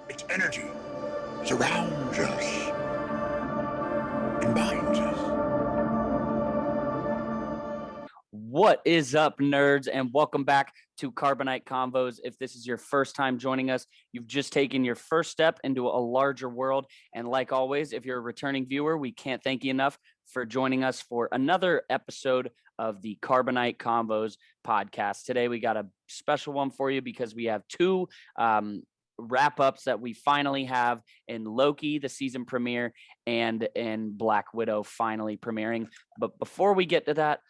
Its energy surrounds us and binds us. What is up, nerds, and welcome back to Carbonite Convos. If this is your first time joining us, you've just taken your first step into a larger world. And like always, if you're a returning viewer, we can't thank you enough for joining us for another episode of the Carbonite Convos podcast. Today, we got a special one for you because we have two wrap-ups that we finally have in Loki, the season premiere, and in Black Widow finally premiering. But before we get to that,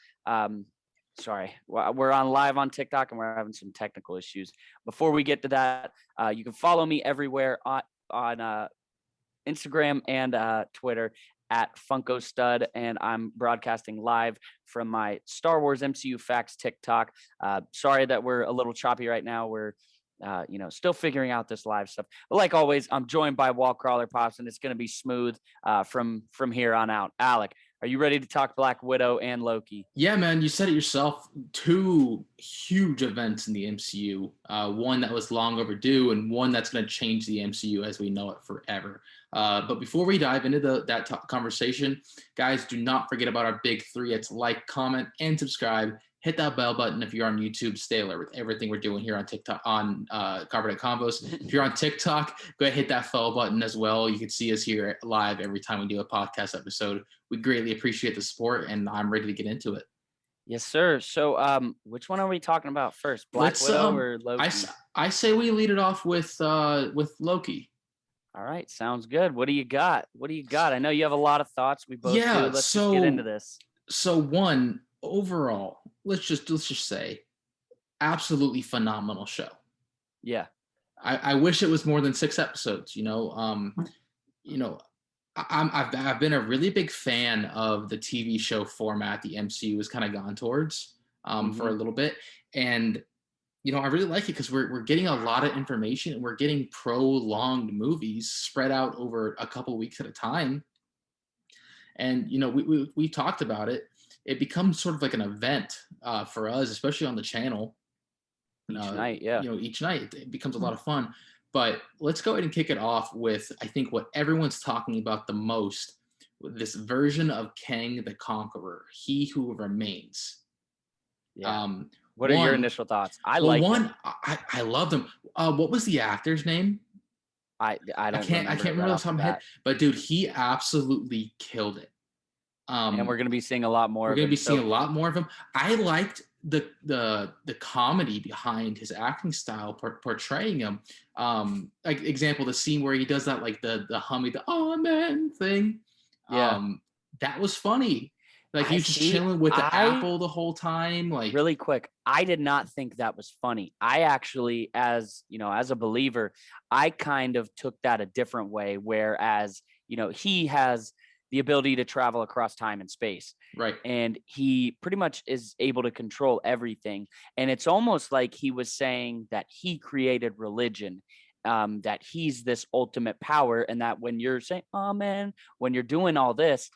sorry, we're on live on TikTok and we're having some technical issues. Before we get to that, you can follow me everywhere on Instagram and Twitter at Funko Stud, and I'm broadcasting live from my Star Wars MCU Facts TikTok. Sorry that we're a little choppy right now. We're still figuring out this live stuff. But like always, I'm joined by Wall Crawler Pops, and it's going to be smooth from here on out. Alec, are you ready to talk Black Widow and Loki? Yeah, man, you said it yourself. Two huge events in the MCU. One that was long overdue and one that's going to change the MCU as we know it forever. But before we dive into that conversation, guys, do not forget about our big three. It's like, comment, and subscribe. Hit that bell button if you're on YouTube. Stay alert with everything we're doing here on TikTok, on Carbonite Convos. If you're on TikTok, go ahead, hit that follow button as well. You can see us here live every time we do a podcast episode. We greatly appreciate the support, and I'm ready to get into it. Yes, sir. So, which one are we talking about first, Black Widow or Loki? I say we lead it off with Loki. All right, sounds good. What do you got? I know you have a lot of thoughts. We both do. Let's just get into this. So one, overall, let's just say, absolutely phenomenal show. Yeah. I wish it was more than 6 episodes. I've been a really big fan of the TV show format the MCU has kind of gone towards for a little bit, and I really like it because we're getting a lot of information and we're getting prolonged movies spread out over a couple weeks at a time. And we talked about it. It becomes sort of like an event for us, especially on the channel. Each night, yeah. Each night it becomes a lot of fun. But let's go ahead and kick it off with, I think, what everyone's talking about the most, this version of Kang the Conqueror, He Who Remains. Yeah. What are your initial thoughts? I loved him. What was the actor's name? I can't remember off the top of my head. But dude, he absolutely killed it. And we're going to be seeing a lot more. We're going to be seeing a lot more of him. I liked the comedy behind his acting style, portraying him. Like example, the scene where he does that, like the humming, the "oh man" thing. Yeah, that was funny. Like he's just chilling with the apple the whole time. Like, really quick, I did not think that was funny. I actually, as a believer, I kind of took that a different way. Whereas he has the ability to travel across time and space. Right. And he pretty much is able to control everything. And it's almost like he was saying that he created religion, that he's this ultimate power, and that when you're saying, oh man, when you're doing all this,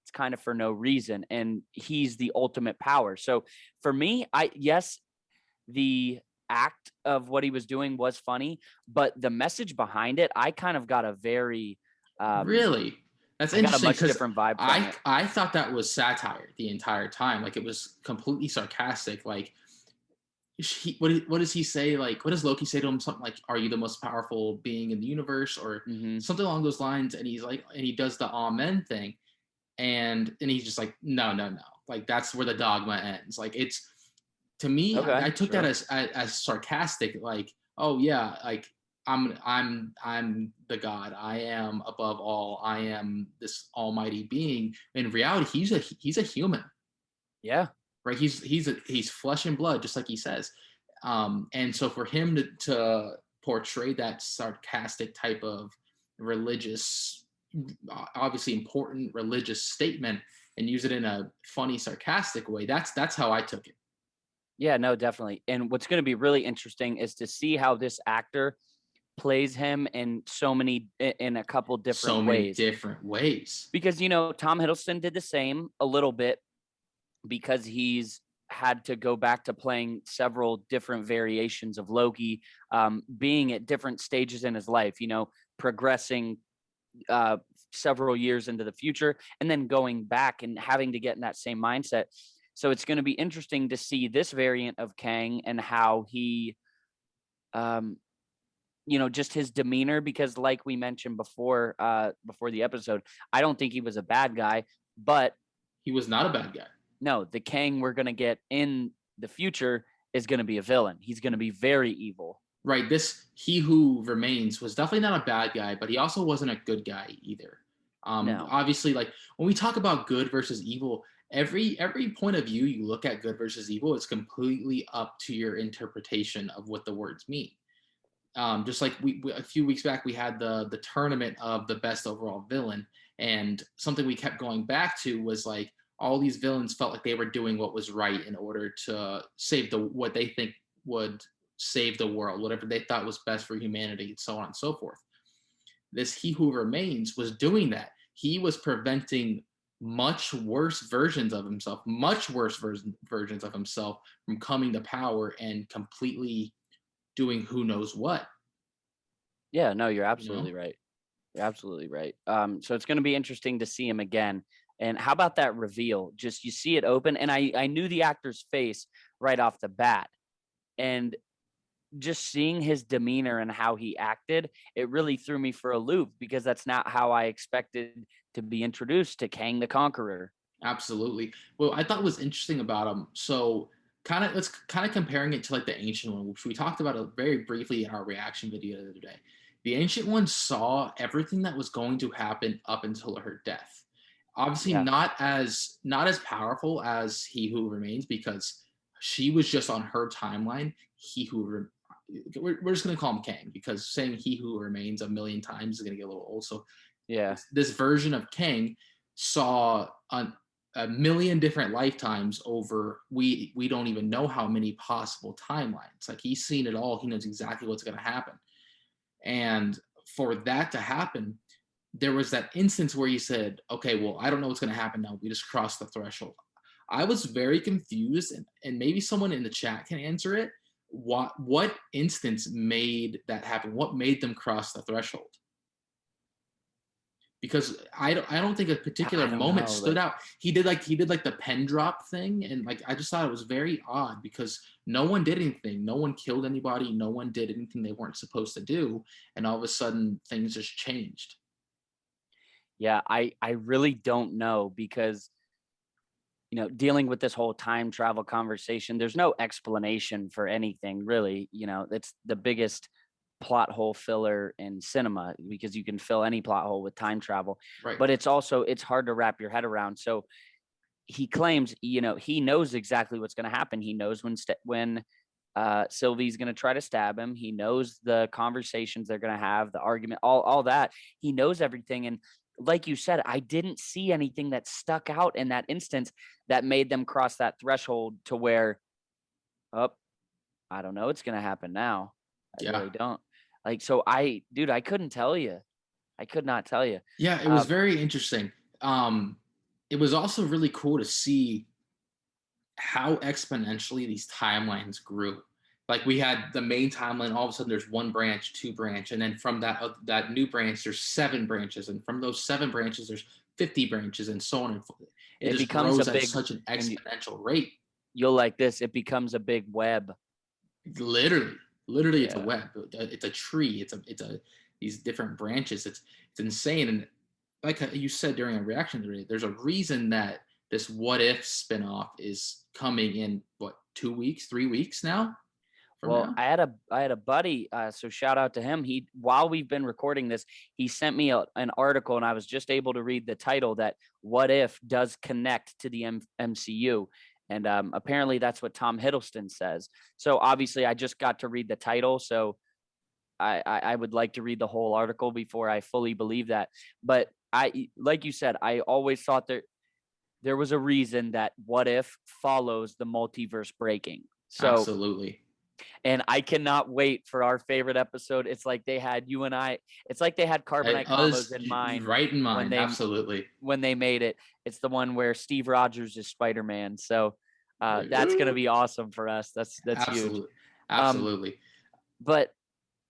it's kind of for no reason. And he's the ultimate power. So for me, the act of what he was doing was funny, but the message behind it, I kind of got a very... really? That's interesting. Got a much different vibe. I thought that was satire the entire time. Like it was completely sarcastic. Like, what does he say? Like, what does Loki say to him? Something like, "Are you the most powerful being in the universe?" or something along those lines. And he's like, and he does the amen thing, and he's just like, no. Like that's where the dogma ends. Like it's, to me, okay, I took that as sarcastic. Like, oh yeah, like. I'm the God. I am above all. I am this almighty being. In reality, he's a human. Yeah. Right. He's flesh and blood, just like he says. And so for him to portray that sarcastic type of religious, obviously important religious statement, and use it in a funny, sarcastic way, that's how I took it. Yeah, no, definitely. And what's going to be really interesting is to see how this actor plays him in a couple different ways. Because Tom Hiddleston did the same a little bit, because he's had to go back to playing several different variations of Loki, being at different stages in his life, progressing several years into the future and then going back and having to get in that same mindset. So it's going to be interesting to see this variant of Kang and how he, just his demeanor, because like we mentioned before the episode, I don't think he was a bad guy, but he was not a bad guy. No, the Kang we're going to get in the future is going to be a villain. He's going to be very evil. Right. This He Who Remains was definitely not a bad guy, but he also wasn't a good guy either. No. Obviously, like when we talk about good versus evil, every point of view you look at good versus evil, it's completely up to your interpretation of what the words mean. Just like we a few weeks back, we had the tournament of the best overall villain, and something we kept going back to was like all these villains felt like they were doing what was right in order to save what they think would save the world, whatever they thought was best for humanity, and so on and so forth. This He Who Remains was doing that. He was preventing much worse versions of himself from coming to power and completely doing who knows what. Yeah, no, you're absolutely right. You're absolutely right. So it's going to be interesting to see him again. And how about that reveal? Just you see it open, and I knew the actor's face right off the bat, and just seeing his demeanor and how he acted, it really threw me for a loop because that's not how I expected to be introduced to Kang the Conqueror. Absolutely. Well, I thought was interesting about him. So let's comparing it to like the Ancient One, which we talked about it very briefly in our reaction video the other day. The Ancient One saw everything that was going to happen up until her death. Obviously, not as powerful as He Who Remains, because she was just on her timeline. We're just going to call him Kang, because saying He Who Remains a million times is going to get a little old. So this version of Kang saw a million different lifetimes over we don't even know how many possible timelines. Like he's seen it all. He knows exactly what's going to happen. And for that to happen, there was that instance where he said, okay, well, I don't know what's going to happen now. We just crossed the threshold. I was very confused, and maybe someone in the chat can answer it. What instance made that happen? What made them cross the threshold? Because I don't think a particular moment stood out. He did like the pen drop thing, and like I just thought it was very odd because no one did anything. No one killed anybody. No one did anything they weren't supposed to do, and all of a sudden things just changed. Yeah, I really don't know because dealing with this whole time travel conversation, there's no explanation for anything really. It's the biggest plot hole filler in cinema because you can fill any plot hole with time travel. Right. But it's hard to wrap your head around. So he claims, he knows exactly what's going to happen. He knows when Sylvie's going to try to stab him. He knows the conversations they're going to have, the argument, all that. He knows everything. And like you said, I didn't see anything that stuck out in that instance that made them cross that threshold to where, I don't know what's going to happen now. I really don't. Like, so I couldn't tell you. I could not tell you. Yeah, it was very interesting. It was also really cool to see how exponentially these timelines grew. Like we had the main timeline, all of a sudden there's one branch, two branch, and then from that new branch, there's 7 branches, and from those 7 branches, there's 50 branches, and so on and so forth. It just grows at such an exponential rate. You'll like this. It becomes a big web. Literally, it's a web. It's a tree. It's these different branches. It's insane. And like you said during a reaction today, there's a reason that this What If spinoff is coming in 2 weeks, 3 weeks now. Well, I had a buddy, so shout out to him. While we've been recording this, he sent me an article, and I was just able to read the title that What If does connect to the MCU. And apparently that's what Tom Hiddleston says. So obviously I just got to read the title. So I would like to read the whole article before I fully believe that. But like you said, I always thought there was a reason that What If follows the multiverse breaking. So absolutely. And I cannot wait for our favorite episode. It's like they had you and I. It's like they had Carbonite Convos in mind. Right in mind, absolutely. When they made it, it's the one where Steve Rogers is Spider-Man. So That's going to be awesome for us. That's huge. Absolutely. But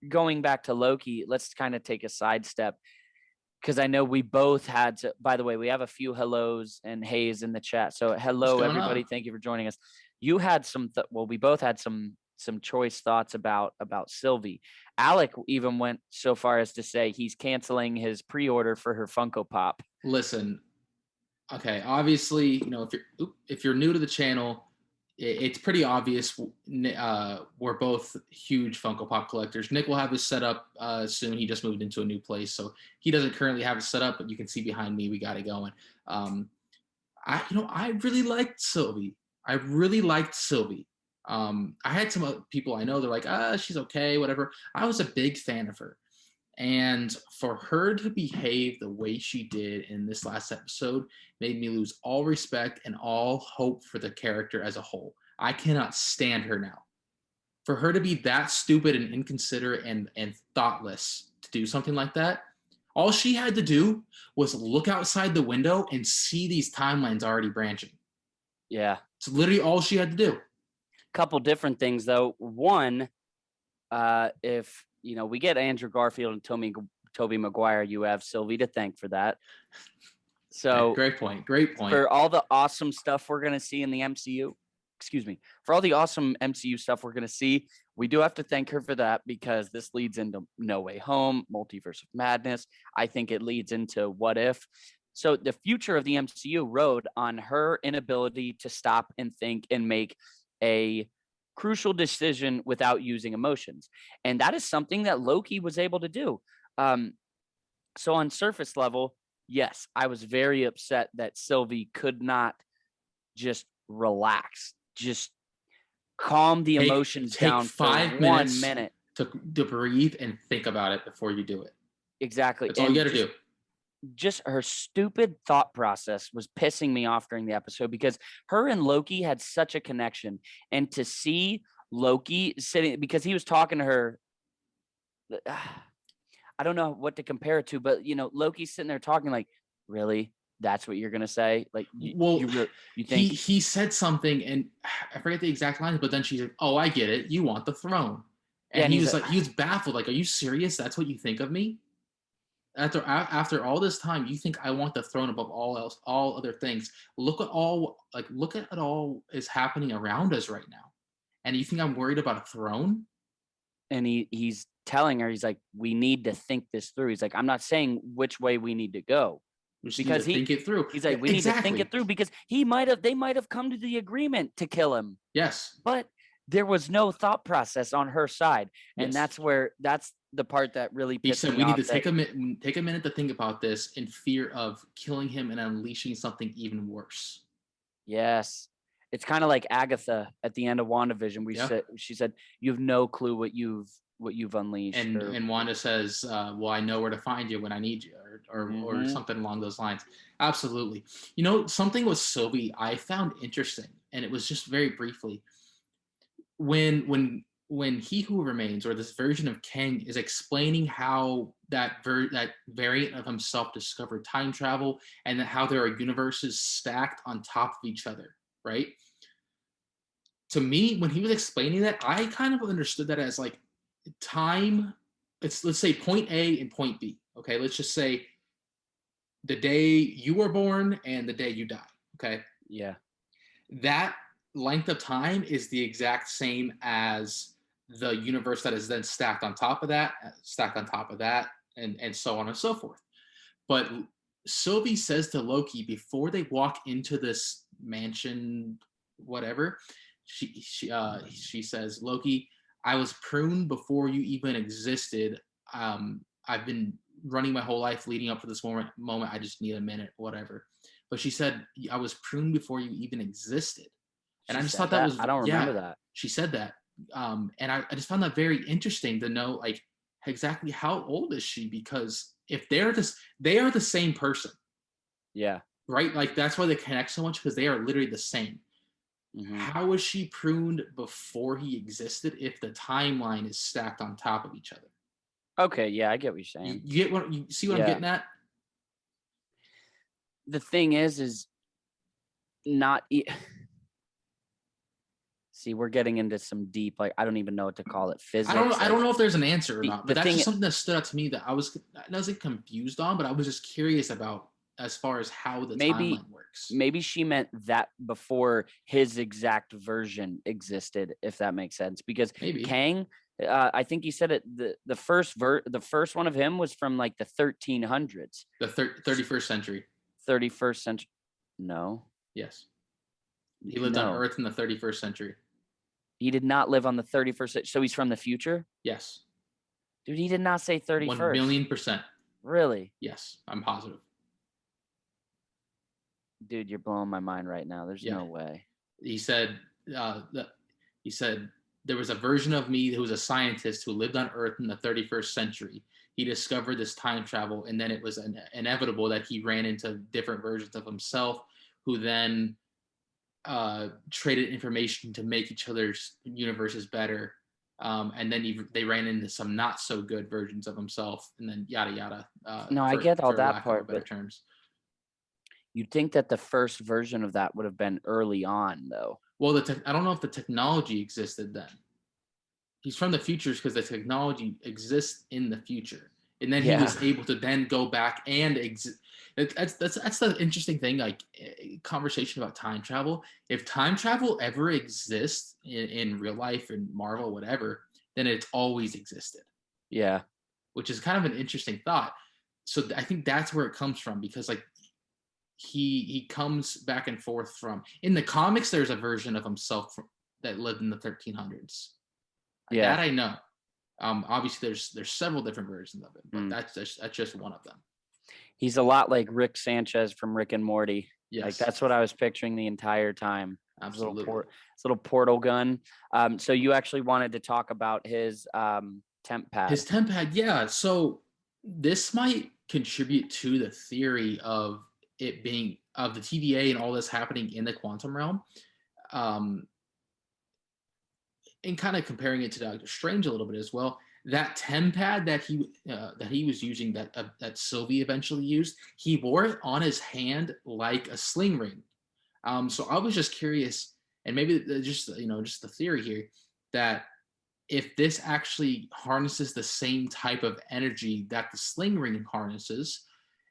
going back to Loki, let's kind of take a sidestep because I know we both had to. By the way, we have a few hellos and heys in the chat. So hello, everybody. On? Thank you for joining us. You had some. We both had some choice thoughts about Sylvie. Alec even went so far as to say he's canceling his pre-order for her Funko Pop. Listen, okay, obviously, if you're new to the channel, it's pretty obvious. We're both huge Funko Pop collectors. Nick will have his set up soon. He just moved into a new place, so he doesn't currently have it set up. But you can see behind me, we got it going. I really liked Sylvie. I had some people I know. They're like, she's okay, whatever. I was a big fan of her. And for her to behave the way she did in this last episode made me lose all respect and all hope for the character as a whole. I cannot stand her now. For her to be that stupid and inconsiderate and thoughtless to do something like that, all she had to do was look outside the window and see these timelines already branching. Yeah. It's literally all she had to do. Couple different things, though. One, if we get Andrew Garfield and Tobey Maguire, you have Sylvie to thank for that. So great point. For all the awesome stuff we're gonna see in the MCU, for all the awesome MCU stuff we're gonna see, we do have to thank her for that because this leads into No Way Home, Multiverse of Madness. I think it leads into What If. So the future of the MCU rode on her inability to stop and think and make a crucial decision without using emotions. And that is something that Loki was able to do. So on surface level, yes, I was very upset that Sylvie could not just relax, just calm the emotions down for 1 minute. To breathe and think about it before you do it. Exactly. That's all you got to do. Just her stupid thought process was pissing me off during the episode because her and Loki had such a connection. And to see Loki sitting, because he was talking to her, I don't know what to compare it to, but Loki's sitting there talking like, really? That's what you're gonna say? Like, you think he said something, and I forget the exact lines, but then she's like, "Oh, I get it. You want the throne." And he was baffled. Like, "Are you serious? That's what you think of me? After all this time, you think I want the throne above all else, all other things? Look at all is happening around us right now, and you think I'm worried about a throne?" And he's telling her, he's like, "We need to think this through." He's like, "I'm not saying which way we need to go." Because think it through. He's like, we need to think it through because they might have come to the agreement to kill him. Yes. But there was no thought process on her side. And that's the part that really pissed me off. He said we need to take a minute to think about this in fear of killing him and unleashing something even worse. Yes. It's kind of like Agatha at the end of WandaVision. She said, "You have no clue what you've unleashed." And Wanda says, "Well, I know where to find you when I need you," or something along those lines. Absolutely. Something with Sylvie I found interesting, and it was just very briefly. When He Who Remains, or this version of Kang, is explaining how that variant of himself discovered time travel, and how there are universes stacked on top of each other, right? To me, when he was explaining that, I kind of understood that as like time. Let's say point A and point B. Okay, let's just say the day you were born and the day you die. Okay. Yeah. That length of time is the exact same as the universe that is then stacked on top of that, and so on and so forth. But Sylvie says to Loki before they walk into this mansion, whatever, she says, "Loki, I was pruned before you even existed. I've been running my whole life leading up to this moment. I just need a minute, whatever." But she said, "I was pruned before you even existed." And I just thought that was, I don't remember that. She said that. And I just found that very interesting to know, like, exactly how old is she? Because if they are the same person. Yeah. Right? Like, that's why they connect so much, because they are literally the same. Mm-hmm. How was she pruned before he existed if the timeline is stacked on top of each other? Okay, yeah, I get what you're saying. You see what I'm getting at? The thing is not See, we're getting into some deep, like I don't even know what to call it. Physics. I don't know if there's an answer or the- not, the but that's thing- just something that stood out to me that I wasn't confused on, but I was just curious about as far as how the Maybe- timeline works. Maybe she meant that before his exact version existed, if that makes sense. Because Maybe. Kang, I think he said it. The first one of him was from like the 1300s, The 31st century. 31st century. No, Yes. He lived on No. Earth in the 31st century. He did not live on the 31st. So he's from the future, Yes. dude. He did not say 31st. 1,000,000%. Really, Yes, I'm positive. dude. You're blowing my mind right now. There's Yeah. no way. He said he said there was a version of me who was a scientist who lived on Earth in the 31st century. He discovered this time travel, and then it was inevitable that he ran into different versions of himself, who then traded information to make each other's universes better. And then they ran into some not so good versions of himself, and then yada yada. No, I get all for that lack of part, better but terms. you'd think that the first version of that would have been early on, though. Well, I don't know if the technology existed then. He's from the futures because the technology exists in the future, and then he was able to then go back and exist. That's the interesting thing. Like conversation about time travel. If time travel ever exists in real life, in Marvel, whatever, then it's always existed. Yeah. Which is kind of an interesting thought. So I think that's where it comes from, because like he comes back and forth from, in the comics there's a version of himself that lived in the 1300s. Yeah. That I know. Obviously there's several different versions of it, but that's just one of them. He's a lot like Rick Sanchez from Rick and Morty. Yes. Like that's what I was picturing the entire time. Absolutely. His little portal gun. So you actually wanted to talk about his temp pad. His temp pad, yeah. So this might contribute to the theory of it being of the TVA and all this happening in the quantum realm. And kind of comparing it to Doctor Strange a little bit as well. That temp pad that he was using, that Sylvie eventually used, he wore it on his hand like a sling ring. So I was just curious, and maybe just the theory here, that if this actually harnesses the same type of energy that the sling ring harnesses,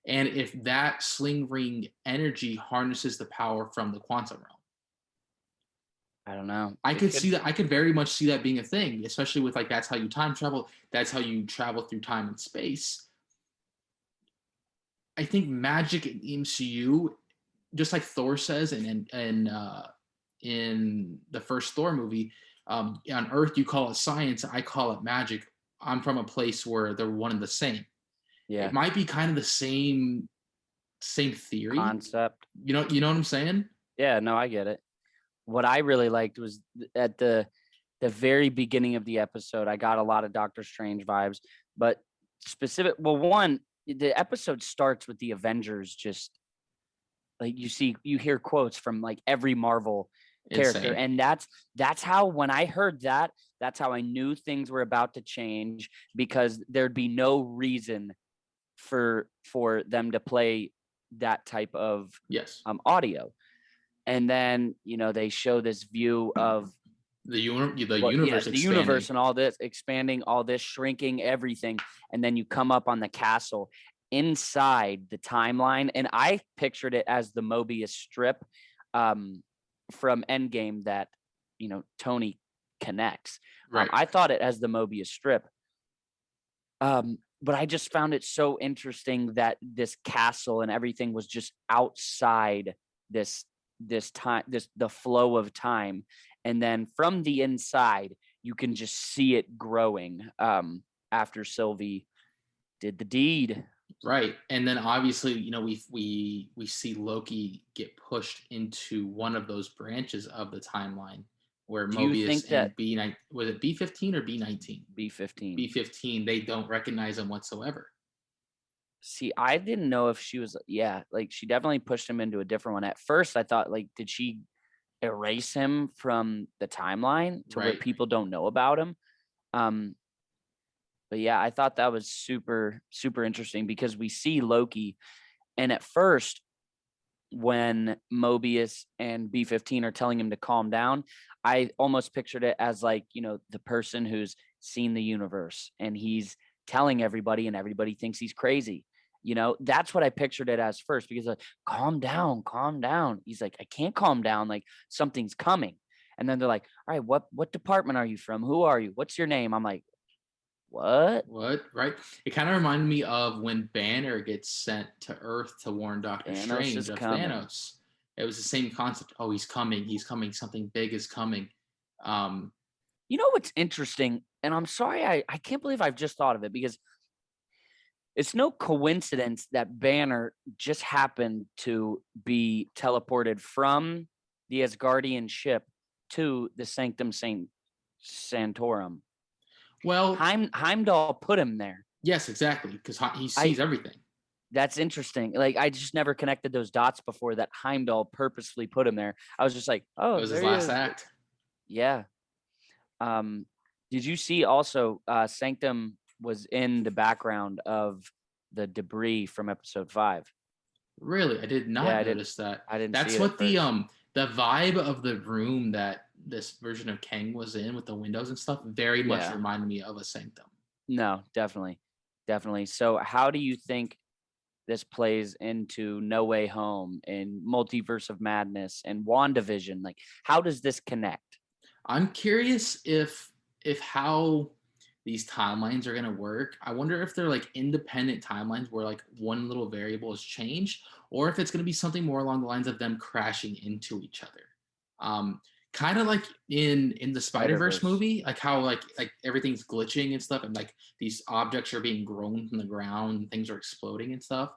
and if that sling ring energy harnesses the power from the quantum realm. I don't know. I could see that. I could very much see that being a thing, especially with like that's how you time travel. That's how you travel through time and space. I think magic in MCU, just like Thor says, and in the first Thor movie, on Earth you call it science, I call it magic. I'm from a place where they're one and the same. Yeah. It might be kind of the same theory concept. You know what I'm saying? Yeah. No, I get it. What I really liked was at the very beginning of the episode, I got a lot of Doctor Strange vibes, but one, the episode starts with the Avengers, just like you hear quotes from like every Marvel character. Insane. And that's how, when I heard that, that's how I knew things were about to change, because there'd be no reason for them to play that type of audio. And then, they show this view of the universe and all this expanding, all this shrinking, everything. And then you come up on the castle inside the timeline. And I pictured it as the Mobius strip from Endgame that, Tony connects. Right. I thought it as the Mobius strip. But I just found it so interesting that this castle and everything was just outside this time, the flow of time, and then from the inside you can just see it growing after Sylvie did the deed. Right. And then obviously, we see Loki get pushed into one of those branches of the timeline where Mobius and B9, was it B15 or B19? B15. B15, they don't recognize him whatsoever. See, I didn't know if she was, like she definitely pushed him into a different one. At first I thought, like, did she erase him from the timeline to where people don't know about him? But yeah, I thought that was super, super interesting, because we see Loki, and at first when Mobius and B15 are telling him to calm down, I almost pictured it as like, the person who's seen the universe and he's telling everybody and everybody thinks he's crazy. That's what I pictured it as first, because like, calm down, calm down. He's like, I can't calm down. Like something's coming. And then they're like, all right, what department are you from? Who are you? What's your name? I'm like, what? What? Right? It kind of reminded me of when Banner gets sent to Earth to warn Doctor Thanos Strange is of coming. Thanos. It was the same concept. Oh, he's coming. He's coming. Something big is coming. You know what's interesting? And I'm sorry, I can't believe I've just thought of it, because it's no coincidence that Banner just happened to be teleported from the Asgardian ship to the Sanctum Sanctorum. Well, Heimdall put him there. yes, exactly, because he sees everything. That's interesting. Like, I just never connected those dots before, that Heimdall purposely put him there. I was just like, oh, It was his last act. Yeah. Did you see also Sanctum was in the background of the debris from episode 5? Really? I did not notice that. I didn't That's see it what at the vibe of the room that this version of Kang was in, with the windows and stuff, very much reminded me of a Sanctum. No, definitely. So how do you think this plays into No Way Home and Multiverse of Madness and WandaVision? Like, how does this connect? I'm curious if how these timelines are going to work. I wonder if they're like independent timelines where like one little variable has changed, or if it's going to be something more along the lines of them crashing into each other. Kind of like in the Spider-Verse movie, like how like everything's glitching and stuff, and like these objects are being grown from the ground and things are exploding and stuff,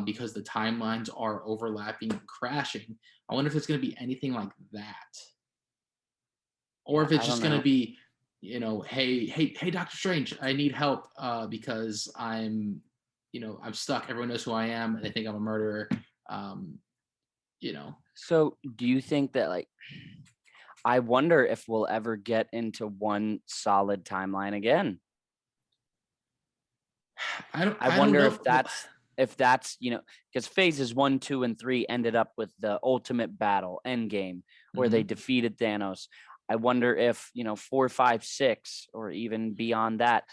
because the timelines are overlapping and crashing. I wonder if it's going to be anything like that, or if it's just going to be, hey, Doctor Strange, I need help because I'm stuck. Everyone knows who I am, and they think I'm a murderer. So do you think that, like, I wonder if we'll ever get into one solid timeline again? I wonder if that's because phases 1, 2, and 3 ended up with the ultimate battle, Endgame, where they defeated Thanos. I wonder if 4, 5, 6, or even beyond that,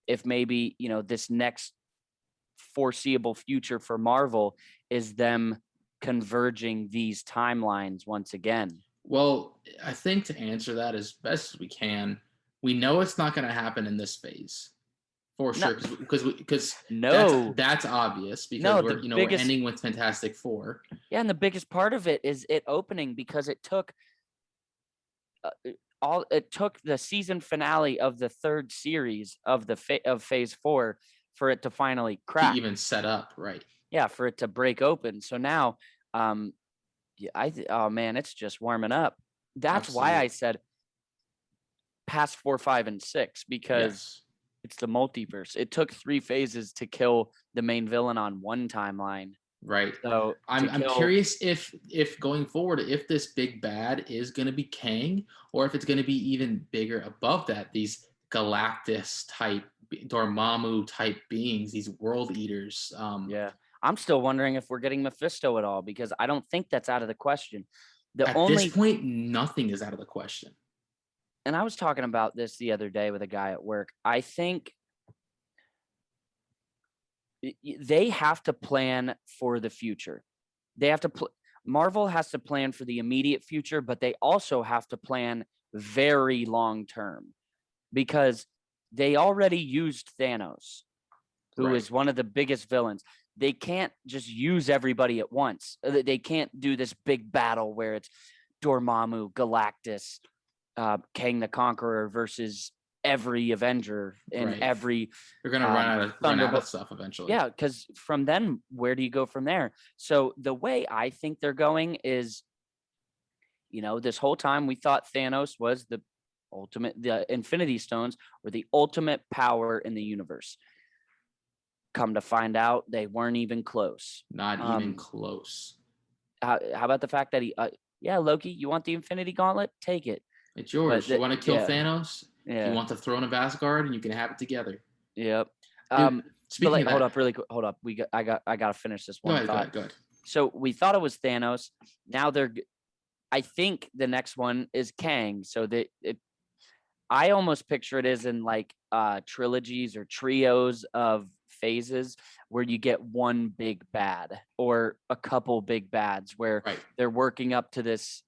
if maybe this next foreseeable future for Marvel is them converging these timelines once again. Well, I think to answer that as best as we can, we know it's not going to happen in this phase. For sure, because that's obvious, because we're ending with Fantastic Four. Yeah, and the biggest part of it is it opening, because it took the season finale of the 3rd series of of Phase 4 for it to finally crack. To even set up, right? Yeah, for it to break open. So now, oh man, it's just warming up. That's why I said past 4, 5, and 6, because it's the multiverse. It took 3 phases to kill the main villain on one timeline. Right. So I'm curious if going forward, if this big bad is going to be Kang, or if it's going to be even bigger above that, these Galactus type, Dormammu type beings, these world eaters. Yeah. I'm still wondering if we're getting Mephisto at all, because I don't think that's out of the question. At this point, nothing is out of the question. And I was talking about this the other day with a guy at work. I think they have to plan for the future. They have to Marvel has to plan for the immediate future, but they also have to plan very long term, because they already used Thanos, who is one of the biggest villains. They can't just use everybody at once. They can't do this big battle where it's Dormammu, Galactus, Kang the Conqueror versus every Avenger and every. You're gonna run out of stuff eventually. Yeah, because from then, where do you go from there? So the way I think they're going is, this whole time we thought Thanos was the Infinity Stones were the ultimate power in the universe. Come to find out, they weren't even close. Not even close. How about the fact that Loki, you want the Infinity Gauntlet? Take it. It's yours. You want to kill Thanos? Yeah. You want the throne of Asgard, and you can have it together. Yep. Speaking of that, hold up, really quick. Hold up. I got to finish this one. Go ahead. So we thought it was Thanos. Now I think the next one is Kang. So I almost picture it as in like trilogies or trios of phases where you get one big bad or a couple big bads where Right. they're working up to this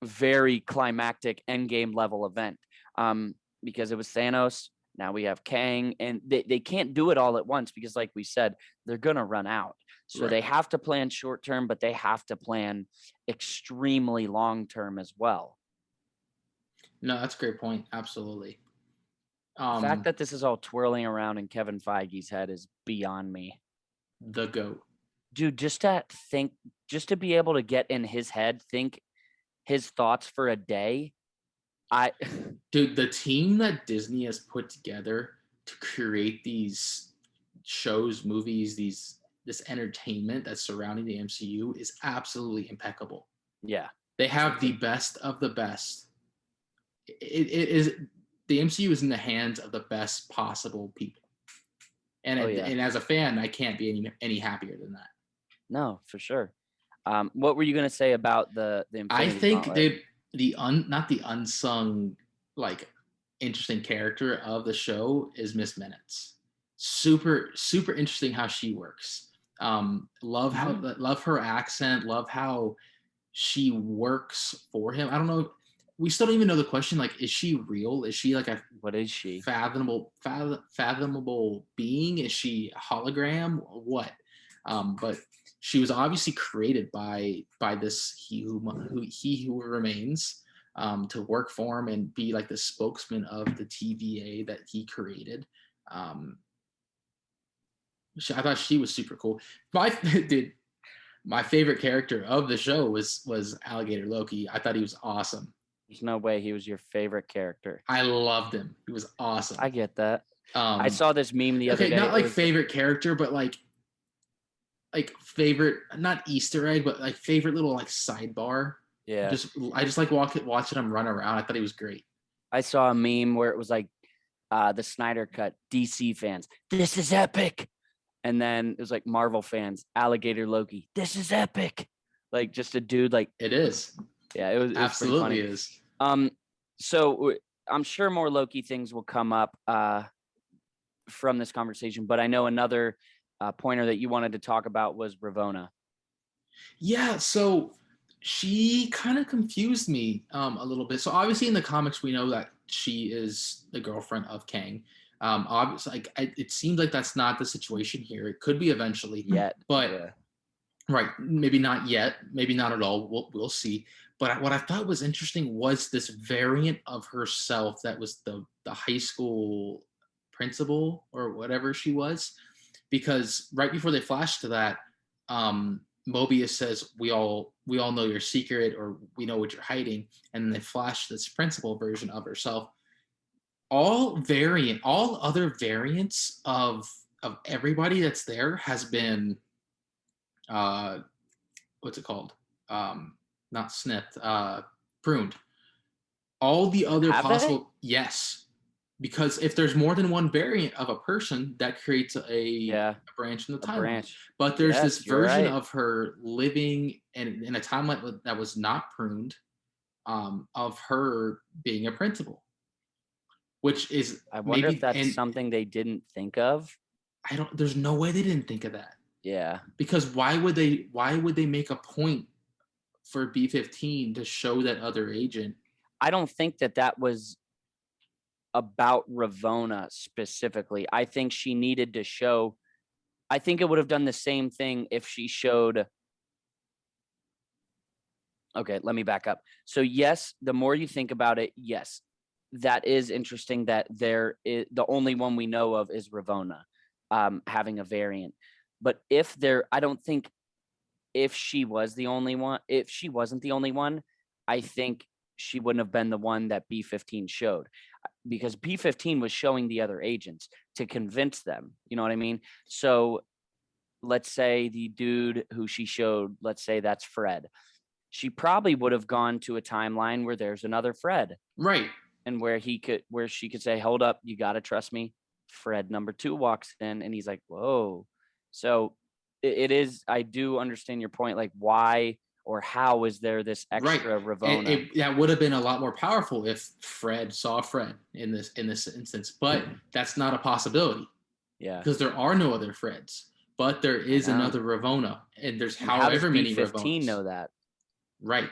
very climactic endgame level event. Because it was Thanos, now we have Kang, and they can't do it all at once because, like we said, they're gonna run out. So they Right. have to plan short term, but they have to plan extremely long term as well. No, that's a great point. Absolutely. The fact that this is all twirling around in Kevin Feige's head is beyond me. The GOAT. Dude, just to be able to get in his head, think his thoughts for a day. Dude, the team that Disney has put together to create these shows, movies, this entertainment that's surrounding the MCU is absolutely impeccable. Yeah. They have the best of the best. It is the MCU is in the hands of the best possible people. And and as a fan, I can't be any happier than that. No, for sure. What were you gonna say about the I Infinity think Gauntlet? not the unsung like interesting character of the show is Miss Minutes. Super interesting how she works. Love her accent. Love how she works for him. I don't know. We still don't even know the question. Like, is she real? Is she like a What is she? fathomable being? Is she a hologram? What? But she was obviously created by this he who remains to work for him and be like the spokesman of the TVA that he created. I thought she was super cool. My favorite character of the show was Alligator Loki. I thought he was awesome. There's no way he was your favorite character. I loved him. He was awesome. I get that. I saw this meme the other day. Not like favorite character, but like favorite, not Easter egg, but like favorite little like sidebar. Yeah. I just like watching him run around. I thought he was great. I saw a meme where it was like the Snyder Cut, DC fans, this is epic. And then it was like Marvel fans, Alligator Loki, this is epic. Like just a dude like it is. Yeah, it was absolutely is. So I'm sure more Loki things will come up from this conversation, but I know another pointer that you wanted to talk about was Ravonna. Yeah, so she kind of confused me a little bit. So obviously in the comics we know that she is the girlfriend of Kang. Obviously, it seems like that's not the situation here. It could be eventually, but right, maybe not yet, maybe not at all. We'll see. But what I thought was interesting was this variant of herself that was the high school principal or whatever she was, because right before they flash to that, Mobius says, "We all know your secret, or we know what you're hiding," and then they flash this principal version of herself. All other variants of everybody that's there has been what's it called? Not snipped, pruned. All the other possible yes. Because if there's more than one variant of a person, that creates a branch in the timeline. But there's this version of her living in a timeline that was not pruned, of her being a principal. Which is I wonder if that's something they didn't think of. There's no way they didn't think of that. Yeah. Because why would they make a point for B-15 to show that other agent? I don't think that was about Ravonna specifically. I think she needed to show. I think it would have done the same thing if she showed. Okay, let me back up. So yes, the more you think about it, yes, that is interesting that there is the only one we know of is Ravonna having a variant. But I don't think if she was the only one, if she wasn't the only one, I think she wouldn't have been the one that B-15 showed, because B-15 was showing the other agents to convince them. You know what I mean? So let's say the dude who she showed, let's say that's Fred. She probably would have gone to a timeline where there's another Fred. Right. And where she could say, hold up, you got to trust me. Fred number 2 walks in and he's like, whoa. So it is. I do understand your point. Like, why or how is there this extra Ravonna? That would have been a lot more powerful if Fred saw Fred in this instance, but that's not a possibility. Yeah, because there are no other Freds, but there is another Ravonna, and there's however many B-15 Ravonnas. know that? Right.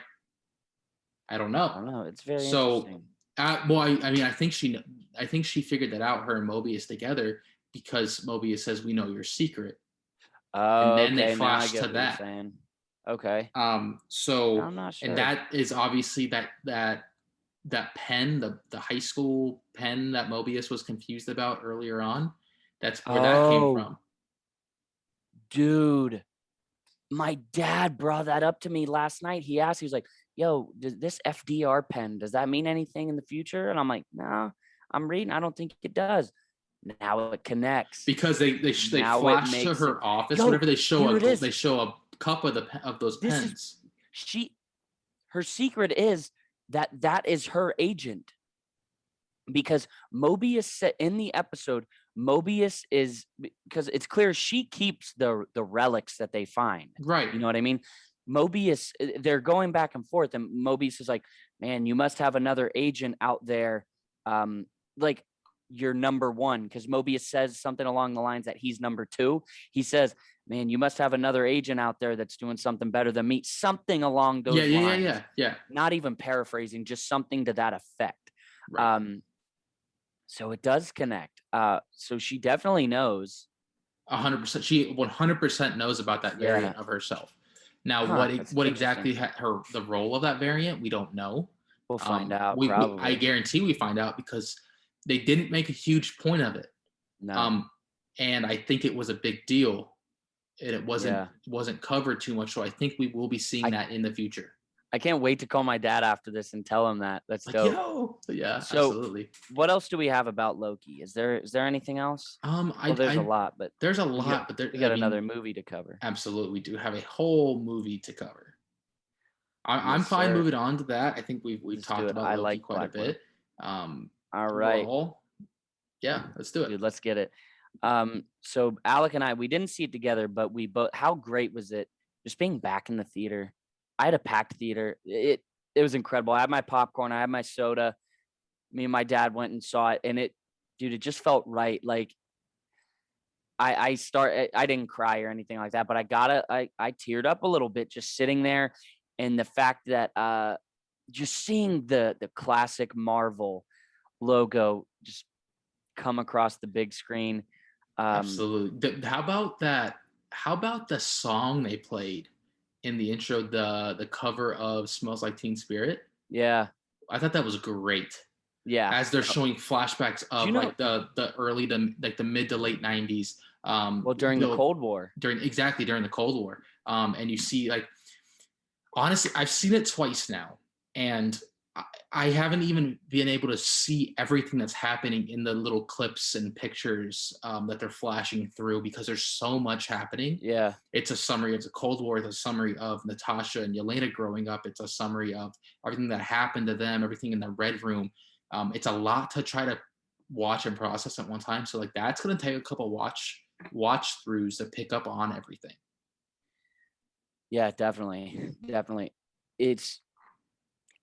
I don't know. It's very so. interesting. Well, I mean, I think she figured that out. Her and Mobius together because Mobius says, "We know your secret," Oh, and then okay. they Now I flash get to what that. you're saying. Okay. So I'm not sure. And that is obviously that pen, the high school pen that Mobius was confused about earlier on. That's where that came from. Dude, my dad brought that up to me last night. He asked, he was like, yo, does this FDR pen, does that mean anything in the future? And I'm like, no, I'm reading. I don't think it does. Now it connects. Because they flash to her office. Whenever they show a cup of those pens. Her secret is that is her agent. Because Mobius said in the episode, Mobius is, because it's clear she keeps the relics that they find. Right. You know what I mean? Mobius, they're going back and forth, and Mobius is like, man, you must have another agent out there, like you're number one, because Mobius says something along the lines that he's number two. He says, man, you must have another agent out there that's doing something better than me. Something along those lines. Yeah. Not even paraphrasing, just something to that effect. Right. So it does connect. So she definitely knows. 100%. She 100% knows about that variant of herself. Now, what exactly the role of that variant, we don't know. We'll find out. I guarantee we find out because they didn't make a huge point of it. No. And I think it was a big deal, and it wasn't covered too much. So I think we will be seeing that in the future. I can't wait to call my dad after this and tell him that. That's dope. Yo. Yeah, so, absolutely. What else do we have about Loki? Is there anything else? There's a lot, but there's a lot, but we got another movie to cover. Absolutely, we do have a whole movie to cover. I'm fine moving on to that. I think we've talked about Loki quite a bit. All right. Yeah, let's do it. Dude, let's get it. So Alec and I, we didn't see it together, but we both. How great was it just being back in the theater? I had a packed theater. It was incredible. I had my popcorn. I had my soda. Me and my dad went and saw it, and it just felt right. Like I didn't cry or anything like that, but I teared up a little bit just sitting there, and the fact that just seeing the classic Marvel logo just come across the big screen. Absolutely. How about that? How about the song they played in the intro, the cover of Smells Like Teen Spirit? Yeah. I thought that was great. Yeah. As they're showing flashbacks of like the early to like the mid to late 90s. During the Cold War. During the Cold War. And you see, like, honestly, I've seen it twice now, and I haven't even been able to see everything that's happening in the little clips and pictures that they're flashing through because there's so much happening. Yeah. It's a summary of the Cold War. It's a summary of Natasha and Yelena growing up. It's a summary of everything that happened to them, everything in the Red Room. It's a lot to try to watch and process at one time. So, like, that's going to take a couple watch throughs to pick up on everything. Yeah, definitely.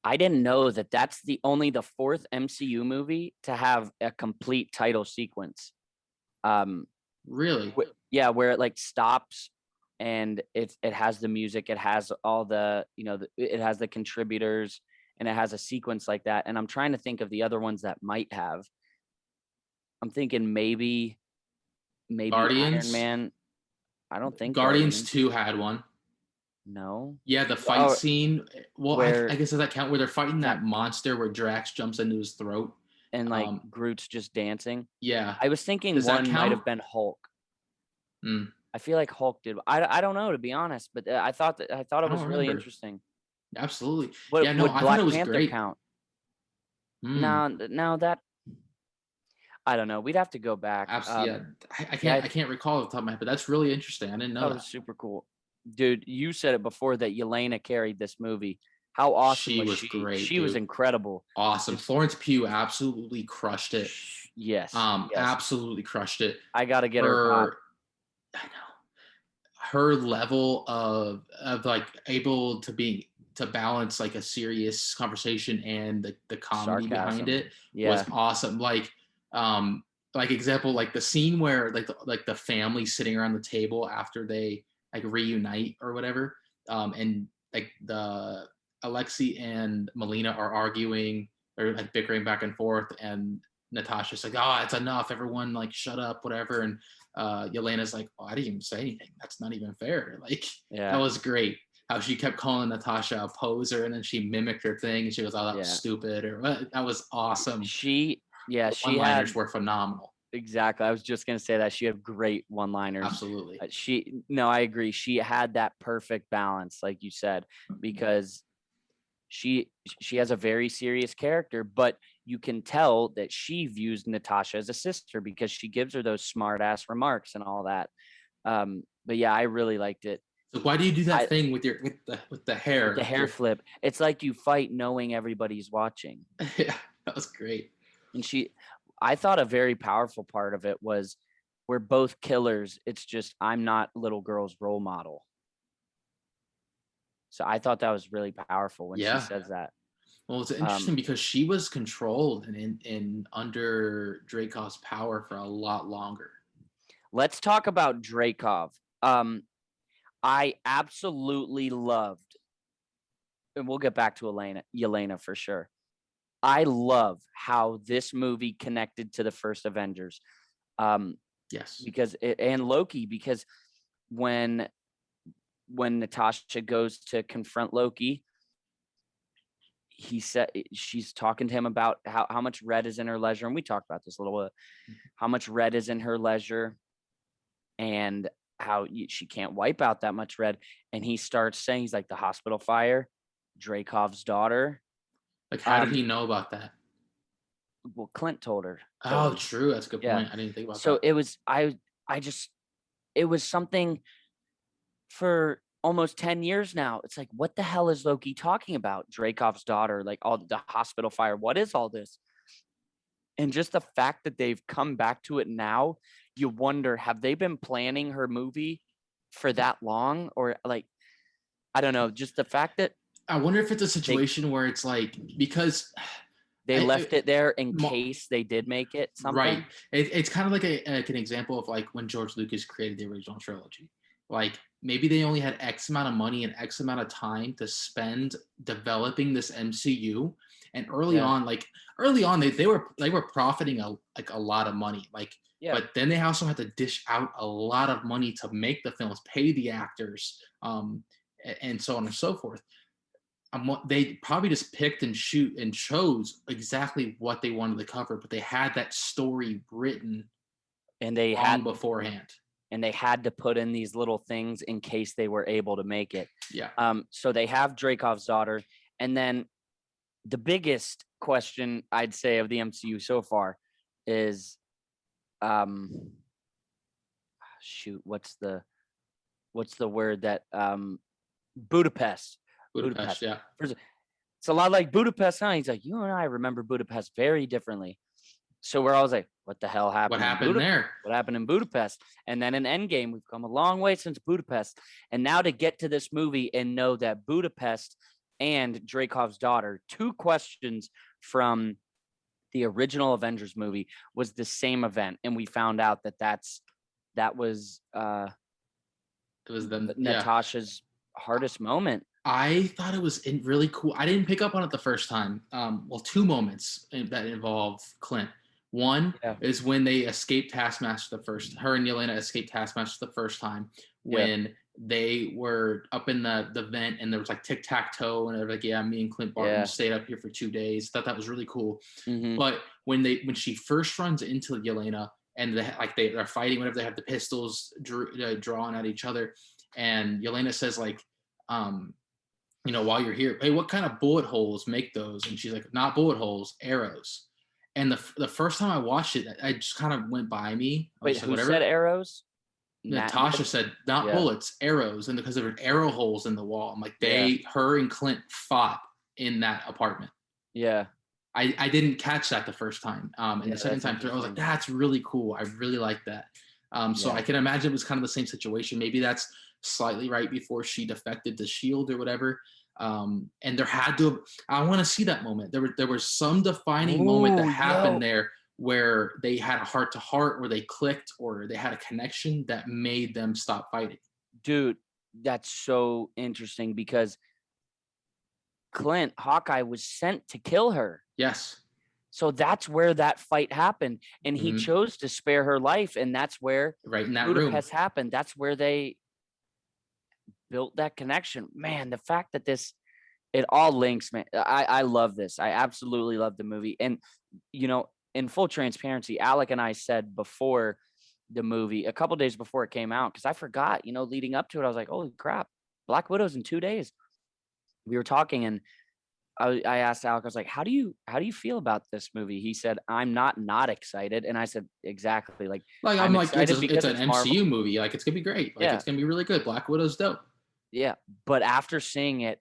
I didn't know that that's only the fourth MCU movie to have a complete title sequence. Really? Yeah, where it like stops and it has the music, it has all the, it has the contributors, and it has a sequence like that. And I'm trying to think of the other ones that might have. I'm thinking maybe Guardians? Iron Man. I don't think Guardians 2 had one. No. Yeah, the fight scene. Well, I guess does that count where they're fighting that monster where Drax jumps into his throat and like Groot's just dancing? Yeah. I was thinking one might have been Hulk. I feel like Hulk did. I don't know, to be honest, but I thought it was really interesting. Absolutely. Would I thought it was Panther great. Count? No, that I don't know. We'd have to go back. Absolutely. I can't recall off the top of my head, but that's really interesting. I didn't know that. Was super cool. Dude, you said it before that Yelena carried this movie. How awesome was she? Great. She was incredible. Awesome. Florence Pugh absolutely crushed it. Yes. Absolutely crushed it. I gotta get her. I know. her level of like able to balance like a serious conversation and the comedy behind Sarcasm. it was Yeah. awesome. Like example, like the scene where like the family sitting around the table after they like reunite or whatever, and like the Alexi and Melina are arguing or like bickering back and forth, and Natasha's like, "Oh, it's enough! Everyone, like, shut up, whatever." And Yelena's like, "Oh, I didn't even say anything. That's not even fair." Like, that Yeah. was great. How she kept calling Natasha a poser, and then she mimicked her thing, and she goes, "Oh, that was Yeah. stupid," or what? That was awesome. She The she one-liners had were phenomenal. exactly. I was just gonna say that she had great one-liners. Absolutely. No, I agree. She had that perfect balance, like you said, because she has a very serious character, but you can tell that she views Natasha as a sister because she gives her those smart ass remarks and all that. But yeah, I really liked it. So why do you do that I thing with the hair? with the Like hair your, flip. It's like you fight knowing everybody's watching. yeah, that was great. And I thought a very powerful part of it was we're both killers. It's just I'm not little girl's role model. So I thought that was really powerful when she Yeah. says that. Well, it's interesting because she was controlled and in under Dracov's power for a lot longer. Let's talk about Dracov. I absolutely loved, and we'll get back to Yelena for sure. I love how this movie connected to the first Avengers. Yes. And Loki, because when Natasha goes to confront Loki, she's talking to him about how much red is in her ledger, and we talked about this a little bit. How much red is in her ledger, and how she can't wipe out that much red. And he starts saying, he's like, the hospital fire, Dracov's daughter. Like, how did he know about that? Well, Clint told her. Oh, true. That's a good Yeah. point. I didn't think about So that. it was it was something for almost 10 years now. It's like, what the hell is Loki talking about? Dracov's daughter, like all the hospital fire. What is all this? And just the fact that they've come back to it now, you wonder, have they been planning her movie for that long? Or like, I don't know, just the fact that I wonder if it's a situation where it's like, because they left it there in case they did make it something. Right. It's kind of like an example of like when George Lucas created the original trilogy. Like, maybe they only had X amount of money and X amount of time to spend developing this MCU. And early on, they were profiting a lot of money. Like, but then they also had to dish out a lot of money to make the films, pay the actors, and so on and so forth. They probably just picked and chose exactly what they wanted to cover, but they had that story written and they had beforehand. And they had to put in these little things in case they were able to make it. Yeah. So they have Dracov's daughter. And then the biggest question I'd say of the MCU so far is, shoot, what's the word that, Budapest. Budapest, yeah. It's a lot like Budapest, huh? He's like, you and I remember Budapest very differently. So we're always like, what the hell happened? What happened there? What happened in Budapest? And then in Endgame, we've come a long way since Budapest. And now to get to this movie and know that Budapest and Dracov's daughter, two questions from the original Avengers movie, was the same event. And we found out that was it was Natasha's hardest moment. I thought it was really cool. I didn't pick up on it the first time. Well, two moments that involve Clint. One is when they escaped Taskmaster her and Yelena escaped Taskmaster the first time, when they were up in the vent and there was like tic-tac-toe and they were like, yeah, me and Clint Barton stayed up here for 2 days. Thought that was really cool. Mm-hmm. But when she first runs into Yelena and they're fighting, whenever they have the pistols drawn at each other, and Yelena says like, while you're here, hey, what kind of bullet holes make those? And she's like, not bullet holes, arrows. And the first time I watched it, I just kind of went by me. Wait, who said arrows? Natasha said, not bullets, arrows. And because there were arrow holes in the wall, I'm like, her and Clint fought in that apartment. Yeah. I didn't catch that the first time. And the second time through, I was like, that's really cool. I really like that. So Yeah. I can imagine it was kind of the same situation. Maybe that's slightly right before she defected to Shield or whatever. And there had to, I want to see that moment. There was some defining moment that Ooh, happened yo. there where they had a heart to heart, or they clicked, or they had a connection that made them stop fighting. Dude, that's so interesting because Clint, Hawkeye, was sent to kill her. Yes. So that's where that fight happened. And he Mhm. chose to spare her life. And that's where Right in that Budapest room. happened. That's where they built that connection. Man, the fact that it all links, man. I love this. I absolutely love the movie. And, in full transparency, Alec and I said before the movie, a couple days before it came out, because I forgot, leading up to it, I was like, holy crap, Black Widow's in 2 days. We were talking and I asked Alec, I was like, how do you feel about this movie? He said, I'm not excited. And I said, exactly. Like, Like I'm I'm like it's excited because an it's Marvel. MCU movie. Like it's gonna be great. Like Yeah. it's gonna be really good. Black Widow's dope. Yeah. But after seeing it,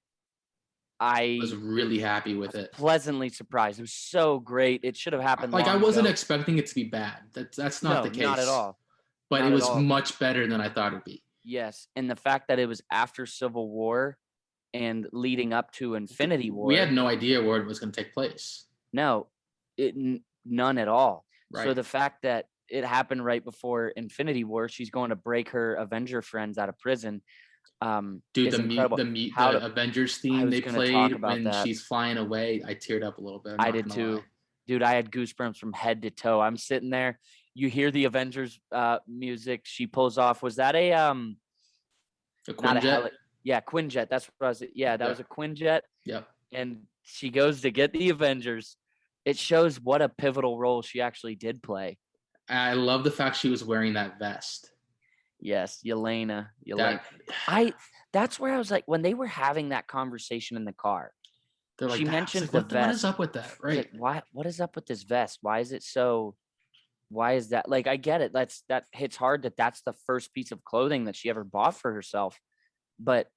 I was I really happy with it. pleasantly surprised. It was so great. It should have happened. Like I long wasn't ago. expecting it to be bad. That's not No, the case. not at all. But Not it at was all. much better than I thought it'd be. Yes. And the fact that it was after Civil War and leading up to Infinity War. We had no idea where it was going to take place. No, none at all. Right. So the fact that it happened right before Infinity War, she's going to break her Avenger friends out of prison. Dude, is incredible. the How to- Avengers I theme was they gonna talk played about when that. she's flying away, I teared up a little bit. I'm I not did gonna too. lie. Dude, I had goosebumps from head to toe. I'm sitting there. You hear the Avengers music she pulls off. Was that a A not a Quinjet? yeah, Quinjet. That's what I was. Yeah, that was a Quinjet. Yep. And she goes to get the Avengers. It shows what a pivotal role she actually did play. I love the fact she was wearing that vest. Yes, Yelena. That, That's where I was like, when they were having that conversation in the car, they're like, she that. mentioned Like, the what vest. is up with that? Right. Like, what is up with this vest? Why is it so? Why is that? Like, I get it. That hits hard that's the first piece of clothing that she ever bought for herself. But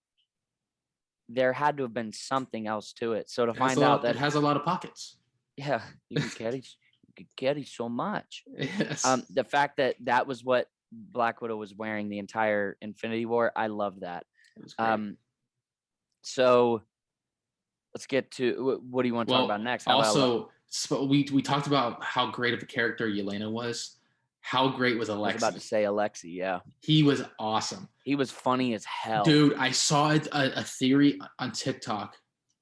there had to have been something else to it. So to find out that it has a lot of pockets. yeah, you could carry so much. Yes. The fact that was what Black Widow was wearing the entire Infinity War, I love that. It was great. So let's get to what do you want to talk about next? We talked about how great of a character Yelena was. How great was Alexi? I was about to say Alexi, yeah. He was awesome. He was funny as hell. Dude, I saw a theory on TikTok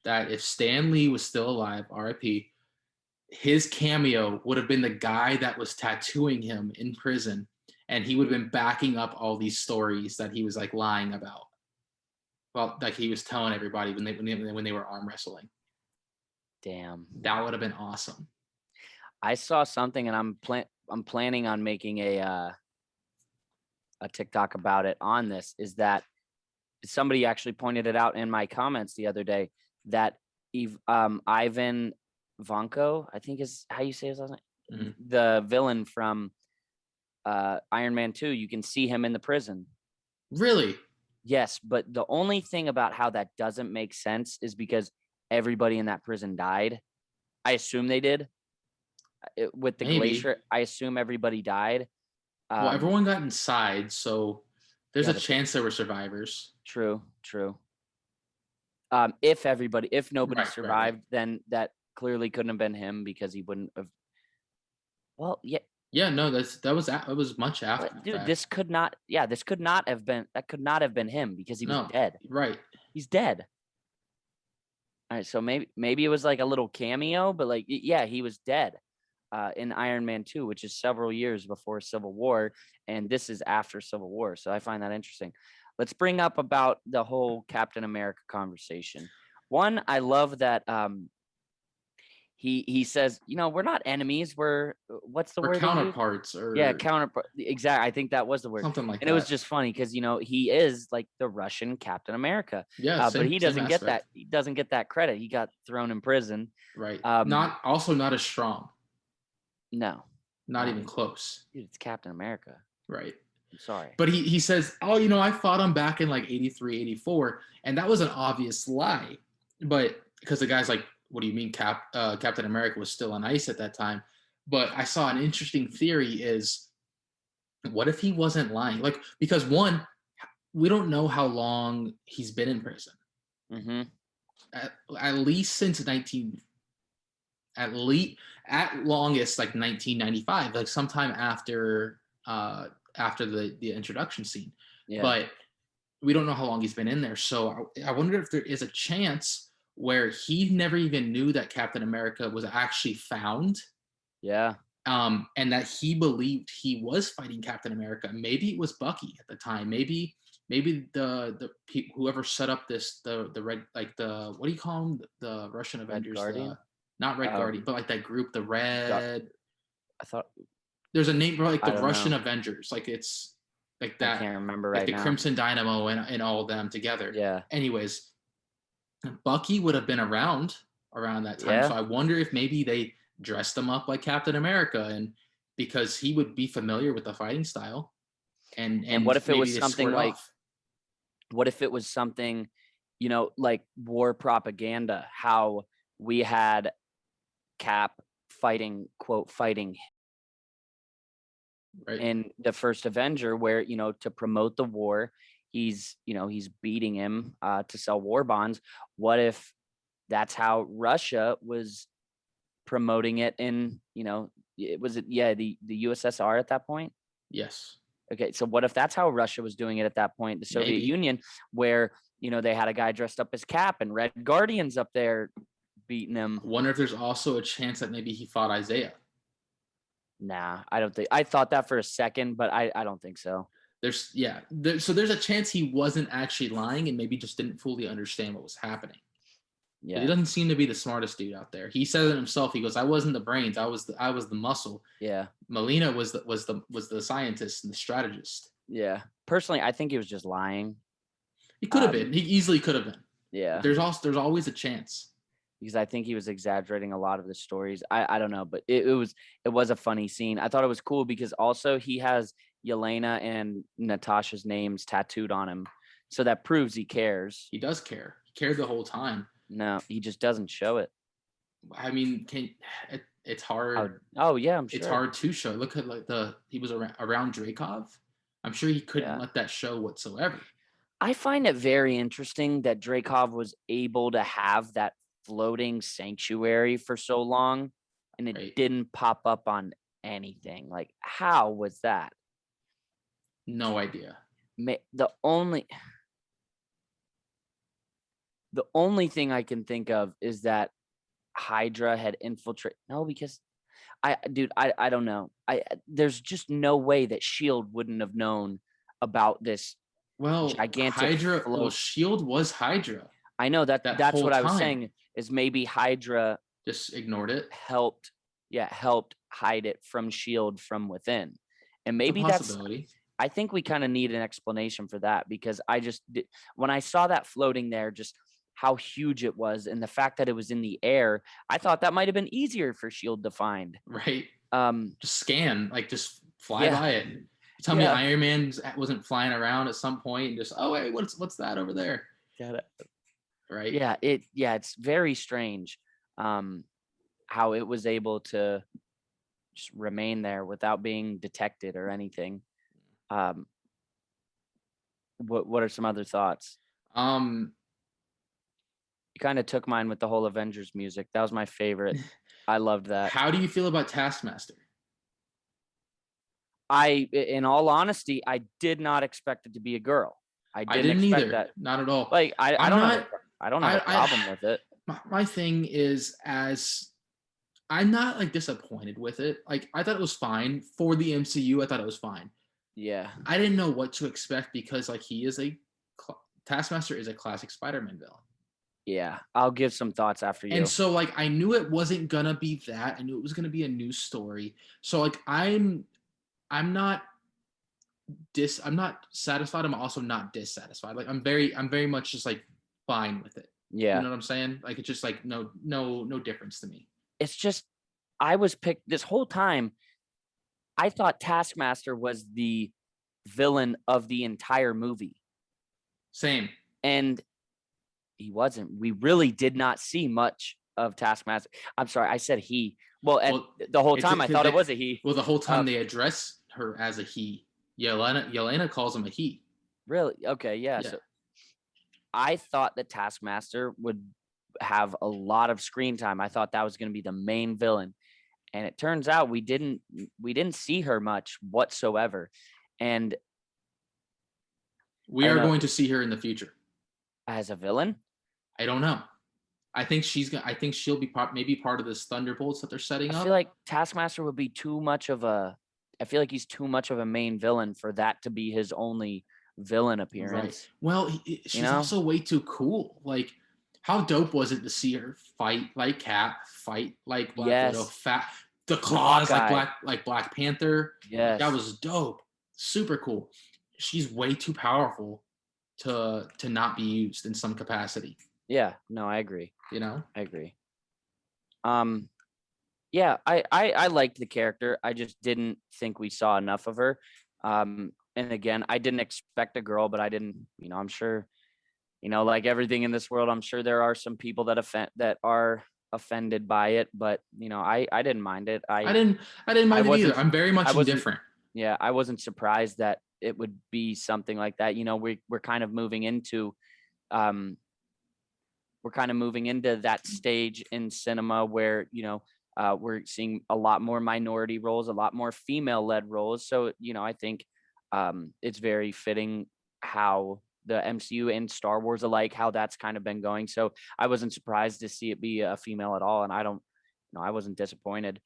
that if Stan Lee was still alive, RIP, his cameo would have been the guy that was tattooing him in prison, and he would have been backing up all these stories that he was like lying about. Well, like he was telling everybody when they were arm wrestling. Damn. That would have been awesome. I saw something, and I'm planning on making a TikTok about it on this. Is that somebody actually pointed it out in my comments the other day that Ivan Vanko, I think is how you say his last name, Mm-hmm. the villain from Iron Man 2. You can see him in the prison. Really? Yes, but the only thing about how that doesn't make sense is because everybody in that prison died. I assume they did. With the glacier, I assume everybody died. Well, everyone got inside, so there's a chance there were survivors. True. If nobody survived, then that clearly couldn't have been him because he wouldn't have. Well, yeah. Yeah, no, that was much after. But, dude, this could not have been him because he was dead. Right. He's dead. All right, so maybe it was like a little cameo, but like, yeah, he was dead in Iron Man 2, which is several years before Civil War, and this is after Civil War. So I find that interesting. Let's bring up about the whole Captain America conversation. One, I love that he says, we're not enemies. We're what's the word? Counterparts or counterpart. Exactly. I think that was the word. Something like that. And it was just funny because he is like the Russian Captain America. Yeah, but he doesn't get that. He doesn't get that credit. He got thrown in prison. Right. Not as strong. No. Not even close. Dude, it's Captain America. Right. I'm sorry. But he says, I fought him back in like 83, 84. And that was an obvious lie. But because the guy's like, what do you mean Captain America was still on ice at that time? But I saw an interesting theory is What if he wasn't lying? Like, because one, we don't know how long he's been in prison. Mm-hmm. At least since 19, at least at longest like 1995, like sometime after the introduction scene. Yeah. But we don't know how long he's been in there. So I wonder if there is a chance where he never even knew that Captain America was actually found. Yeah. And that he believed he was fighting Captain America. Maybe it was Bucky at the time. Maybe the people, whoever set up the red, like the, what do you call them, the Russian Avengers, Guardian? not Red Guardian, but like that group, the Red. I thought There's a name for like I the don't Russian know. Avengers, like it's like I that, can't remember like right the now. Crimson Dynamo and all of them together. Yeah. Anyways, Bucky would have been around that time. Yeah. So I wonder if maybe they dressed him up like Captain America, and because he would be familiar with the fighting style. And what if it maybe was they something squared like, off. what if it was something, like war propaganda, how we had Cap fighting, quote, fighting Right? in the first Avenger, where, to promote the war, he's beating him to sell war bonds. What if that's how Russia was promoting it in, the USSR at that point? Yes. Okay, so what if that's how Russia was doing it at that point, the Soviet Maybe. Union, where, they had a guy dressed up as Cap and Red Guardians up there beating him? Wonder if there's also a chance that maybe he fought Isaiah. Nah, I don't think. I thought that for a second, but I don't think so. So there's a chance he wasn't actually lying and maybe just didn't fully understand what was happening. Yeah. He doesn't seem to be the smartest dude out there. He said it himself. He goes, "I wasn't the brains. I was the muscle." Yeah. Molina was the scientist and the strategist. Yeah. Personally, I think he was just lying. He could have been. He easily could have been. Yeah. There's always a chance. Because I think he was exaggerating a lot of the stories. I don't know, but it was a funny scene. I thought it was cool because also he has Yelena and Natasha's names tattooed on him. So that proves he cares. He does care. He cared the whole time. No, he just doesn't show it. I mean, it's hard. Oh yeah, I'm sure. It's hard to show. Look at he was around Dreykov. I'm sure he couldn't let that show whatsoever. I find it very interesting that Dreykov was able to have that floating sanctuary for so long and it didn't pop up on anything. Like, how was that? No idea. The only thing I can think of is that Hydra had infiltrated. No, because I don't know. There's just no way that SHIELD wouldn't have known about this. Well, gigantic Hydra. float. Well, SHIELD was Hydra. I know that's what I was saying. Is maybe Hydra just ignored it, helped hide it from SHIELD from within, and maybe that's. I think we kind of need an explanation for that because when I saw that floating there, just how huge it was, and the fact that it was in the air, I thought that might have been easier for SHIELD to find. Right. Just scan, like just fly by it. Tell me Iron Man wasn't flying around at some point and just, oh wait, what's that over there? Got it. Right. Yeah, it's very strange how it was able to just remain there without being detected or anything. What are some other thoughts? You kind of took mine with the whole Avengers music. That was my favorite. I loved that. How do you feel about Taskmaster? In all honesty, I did not expect it to be a girl. I didn't expect either. That. Not at all. Like I don't have a problem with it. My thing is, I'm not like disappointed with it. Like I thought it was fine for the MCU. I thought it was fine. Yeah. I didn't know what to expect because like Taskmaster is a classic Spider-Man villain. Yeah, I'll give some thoughts after you. And so like I knew it wasn't gonna be that. I knew it was gonna be a new story. So like I'm not satisfied. I'm also not dissatisfied. Like I'm very much just like fine with it. Yeah. You know what I'm saying? Like it's just like no difference to me. It's just I was picked this whole time. I thought Taskmaster was the villain of the entire movie. Same. And he wasn't. We really did not see much of Taskmaster. I'm sorry, I said he. Well, the whole time I thought it was a he. Well, the whole time they address her as a he. Yelena calls him a he. Really? Okay, yeah. Yeah. So I thought the Taskmaster would have a lot of screen time. I thought that was going to be the main villain, and it turns out we didn't see her much whatsoever. And We I are know going to see her in the future. as a villain, I don't know. I think she'll be maybe part of this Thunderbolts that they're setting I up. feel like Taskmaster would be too much of a. I feel like he's too much of a main villain for that to be his only villain appearance. Right. Well, she's know? also way too cool. Like, how dope was it to see her fight like Cap, fight like Black Widow, the claws Hawkeye. like Black Panther. Yes. That was dope. Super cool. She's way too powerful to not be used in some capacity. Yeah. No, I agree. You know? I agree. Yeah, I liked the character. I just didn't think we saw enough of her. And again, I didn't expect a girl, but I didn't, I'm sure, like everything in this world, I'm sure there are some people that are offended by it, but I didn't mind it. I didn't mind it either. I'm very much indifferent. Yeah, I wasn't surprised that it would be something like that. We're kind of moving into that stage in cinema where, we're seeing a lot more minority roles, a lot more female-led roles. So, I think it's very fitting how the MCU and Star Wars alike, how that's kind of been going. So I wasn't surprised to see it be a female at all. And I wasn't disappointed.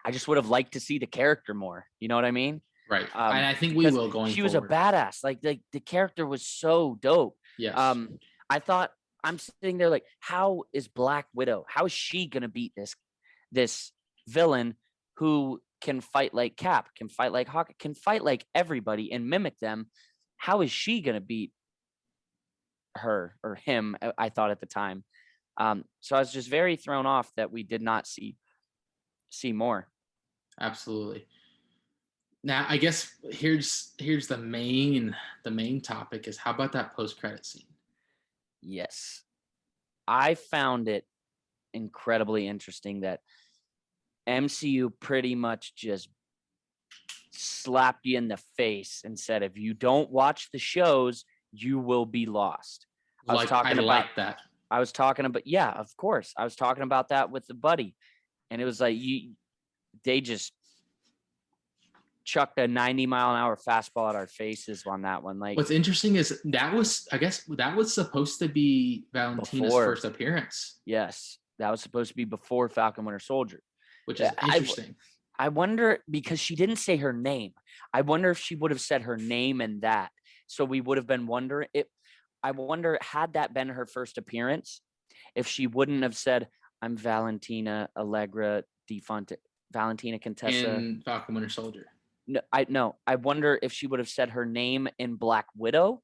I just would have liked to see the character more. You know what I mean? Right. And I think we will going forward. She was a badass. Like the character was so dope. Yes. I thought, I'm sitting there like, how is Black Widow? How is she gonna beat this villain who can fight like Cap, can fight like Hawkeye, can fight like everybody and mimic them? How is she gonna beat her or him? I thought at the time. So I was just very thrown off that we did not see more. Absolutely. Now, I guess here's the main topic is, how about that post-credit scene? Yes. I found it incredibly interesting that MCU pretty much just slapped you in the face and said, if you don't watch the shows, you will be lost. I was talking about, yeah, of course. I was talking about that with the buddy. And it was like, they just chucked a 90-mile-an-hour fastball at our faces on that one. Like, what's interesting is that was supposed to be Valentina's first appearance. Yes, that was supposed to be before Falcon Winter Soldier, which is interesting. I wonder, because she didn't say her name. I wonder if she would have said her name and that, so we would have been wondering. I wonder, had that been her first appearance, if she wouldn't have said, "I'm Valentina Allegra Defonte, Valentina Contessa in Falcon Winter Soldier." No, I wonder if she would have said her name in Black Widow.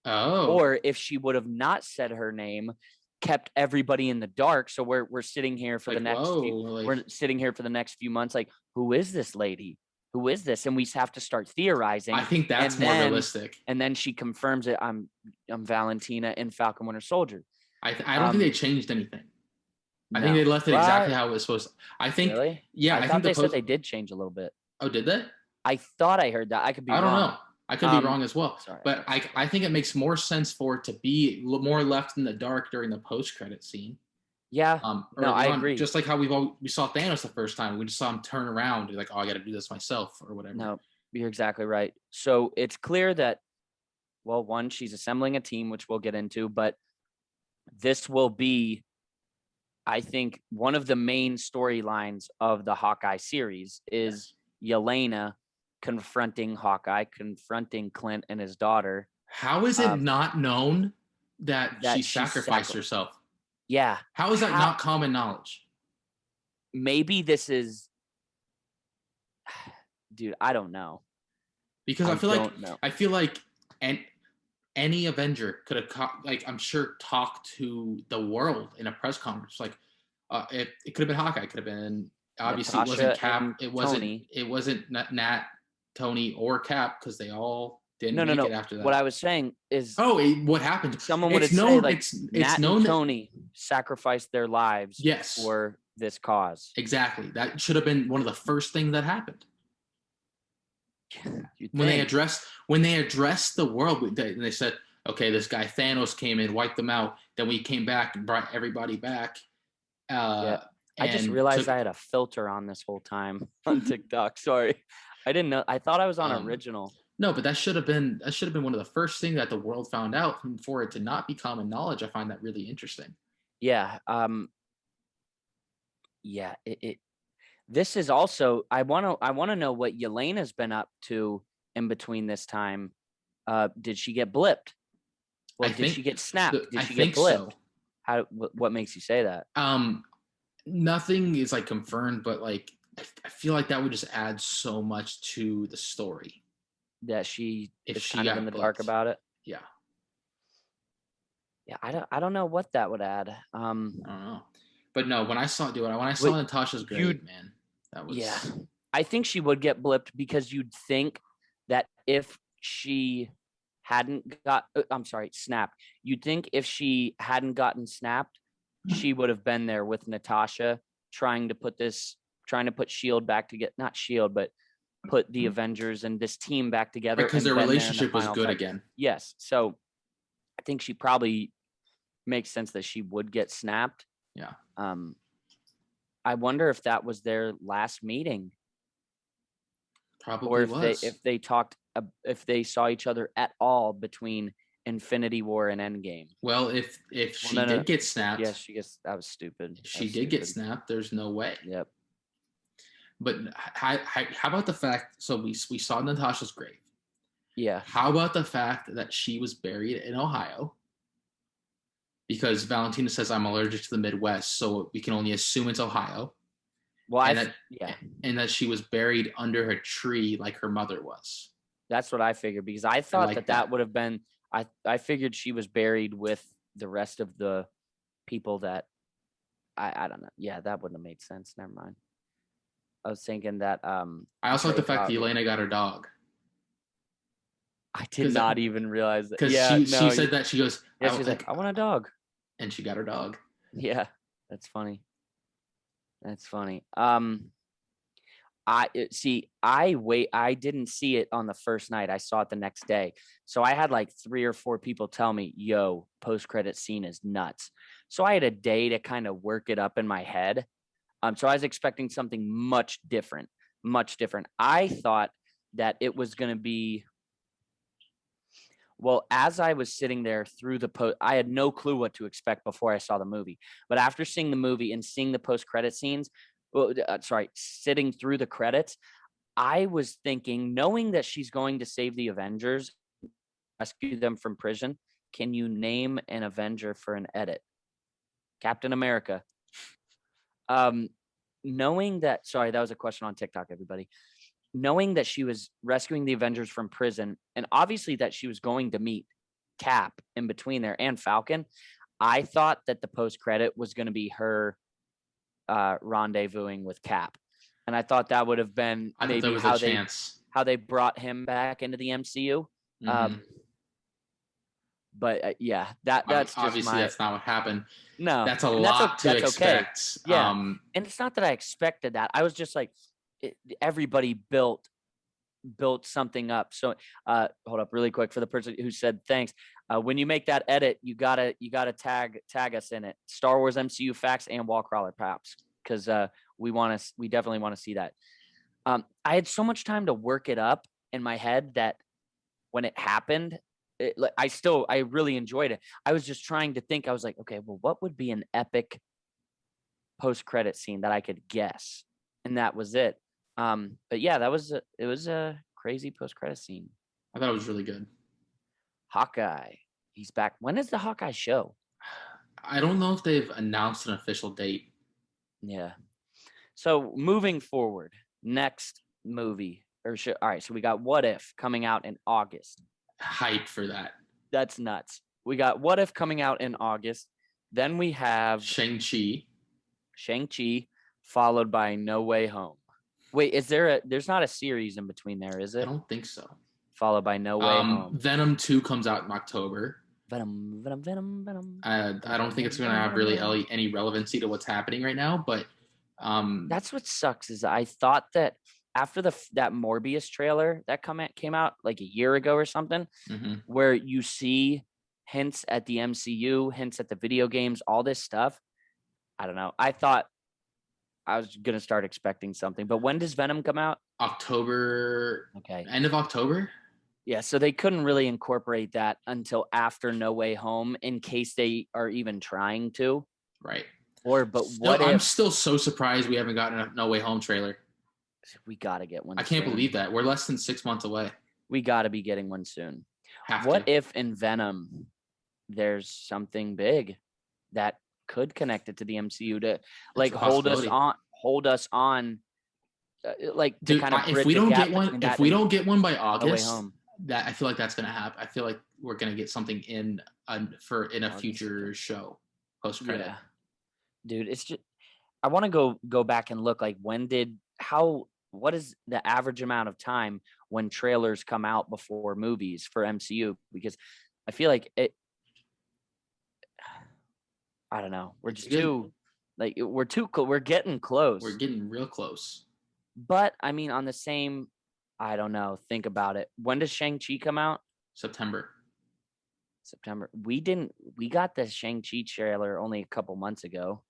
Oh. Or if she would have not said her name, kept everybody in the dark. So we're sitting here for we're sitting here for the next few months. Like, who is this lady? Who is this? And we have to start theorizing. I think that's more realistic. And then she confirms it. I'm Valentina in Falcon Winter Soldier. I don't think they changed anything. I think they left it exactly how it was supposed to. I think. Really? Yeah, I thought they said they did change a little bit. Oh, did they? I thought I heard that. I could be wrong. I don't know. I could be wrong as well. Sorry, but I think it makes more sense for it to be more left in the dark during the post-credit scene. Yeah. I agree. Just like how we saw Thanos the first time. We just saw him turn around and like, oh, I got to do this myself or whatever. No, you're exactly right. So it's clear that, well, one, she's assembling a team, which we'll get into, but this will be, I think, one of the main storylines of the Hawkeye series is Yelena confronting Hawkeye, confronting Clint and his daughter. How is it not known that she sacrificed herself? Yeah. How is that not common knowledge? Maybe this is, dude, I don't know. Because I feel like any Avenger could have, I'm sure, talked to the world in a press conference. Like, it could have been Hawkeye. It could have been, obviously, it wasn't Cap. It wasn't Nat, Tony, or Cap, because they all didn't make it after that. What I was saying is, what happened? Someone would have said, like, Nat and Tony sacrificed their lives for this cause. Exactly. That should have been one of the first things that happened. You'd when think. they addressed the world, they said, okay, this guy Thanos came in, wiped them out. Then we came back and brought everybody back. Yeah. I just And realized I had a filter on this whole time on TikTok. Sorry. I didn't know. I thought I was on original. No, but that should have been one of the first things that the world found out. And for it to not be common knowledge, I find that really interesting. Yeah. Yeah. This is also. I want to know what Yelena's been up to in between this time. Did she get blipped? Well, did she get snapped? Did she get blipped? So. What makes you say that? Nothing is like confirmed, but like I feel like that would just add so much to the story. That she if is she kind of got in the blipped. dark about it. Yeah. Yeah, I don't know what that would add. I don't know. But no, when I saw Natasha's grave, man, that was. Yeah. I think she would get blipped because you'd think that if she hadn't snapped. You'd think if she hadn't gotten snapped, she would have been there with Natasha trying to put Shield back together, not Shield, but put the Avengers and this team back together. Because their relationship was good again. Yes. So I think she probably makes sense that she would get snapped. Yeah. I wonder if that was their last meeting. Probably or if they saw each other at all between Infinity War and Endgame. Well, if she did get snapped, yes, that was stupid. She did get snapped. There's no way. Yep. But how about the fact? So we saw Natasha's grave. Yeah. How about the fact that she was buried in Ohio? Because Valentina says I'm allergic to the Midwest, so we can only assume it's Ohio. Well, and that she was buried under her tree like her mother was. That's what I figured, because I thought that would have been. I figured she was buried with the rest of the people that I don't know. Yeah, that wouldn't have made sense. Never mind. I was thinking that. I also like the fact that Elena got her dog. I did not even realize that. Because she said that she goes. Yeah, she's like, I want a dog, and she got her dog. Yeah, that's funny. That's funny. I didn't see it on the first night. I saw it the next day. So I had like 3 or 4 people tell me, yo, post-credit scene is nuts. So I had a day to kind of work it up in my head. So I was expecting something much different. I thought that it was going to be, well, as I was sitting there through the post, I had no clue what to expect before I saw the movie. But after seeing the movie and seeing the post-credit scenes, sitting through the credits, I was thinking, knowing that she's going to save the Avengers, rescue them from prison, can you name an Avenger for an edit? Captain America. Knowing that, sorry, that was a question on TikTok, everybody. Knowing that she was rescuing the Avengers from prison, and obviously that she was going to meet Cap in between there and Falcon, I thought that the post-credit was going to be her rendezvousing with Cap, and I thought that would have been maybe how they brought him back into the MCU. Mm-hmm. But yeah, that's obviously that's not what happened. No, that's a lot to expect. Okay. Yeah, and it's not that I expected that. I was just like, everybody built something up. So hold up really quick for the person who said thanks. When you make that edit, you gotta tag us in it. Star Wars MCU facts and wall crawler paps, because we definitely want to see that. I had so much time to work it up in my head that when it happened, I really enjoyed it. I was just trying to think. I was like, okay, well, what would be an epic post-credit scene that I could guess? And that was it. But yeah, it was a crazy post-credit scene. I thought it was really good. Hawkeye, he's back. When is the Hawkeye show? I don't know if they've announced an official date. Yeah. So moving forward, next movie or show. All right, so we got What If coming out in August. Hype for that. That's nuts. We got What If coming out in August. Then we have Shang-Chi, followed by No Way Home. Wait, there's not a series in between there, is it? I don't think so. Followed by No Way Home. Venom 2 comes out in October. Venom. I don't think it's going to have really any relevancy to what's happening right now, but that's what sucks is I thought that after that Morbius trailer that came out like a year ago or something, where you see hints at the MCU, hints at the video games, all this stuff. I don't know. I thought I was gonna start expecting something, but when does Venom come out? October. Okay. End of October. Yeah, so they couldn't really incorporate that until after No Way Home, in case they are even trying to. Right. I'm still so surprised we haven't gotten a No Way Home trailer. We got to get one. I can't soon. believe that. We're less than 6 months away. We got to be getting one soon. What if in Venom there's something big that could connect it to the MCU to like hold us on like to Dude, kind of if we don't get one by August, Home. that I feel like that's gonna happen. I feel like we're gonna get something in a future show post credit. Yeah. Dude, it's just I want to go back and look like what is the average amount of time when trailers come out before movies for MCU, because I feel like I don't know. We're just we're getting close. We're getting real close. But I mean, on the same, I don't know. Think about it. When does Shang-Chi come out? September. We got the Shang-Chi trailer only a couple months ago.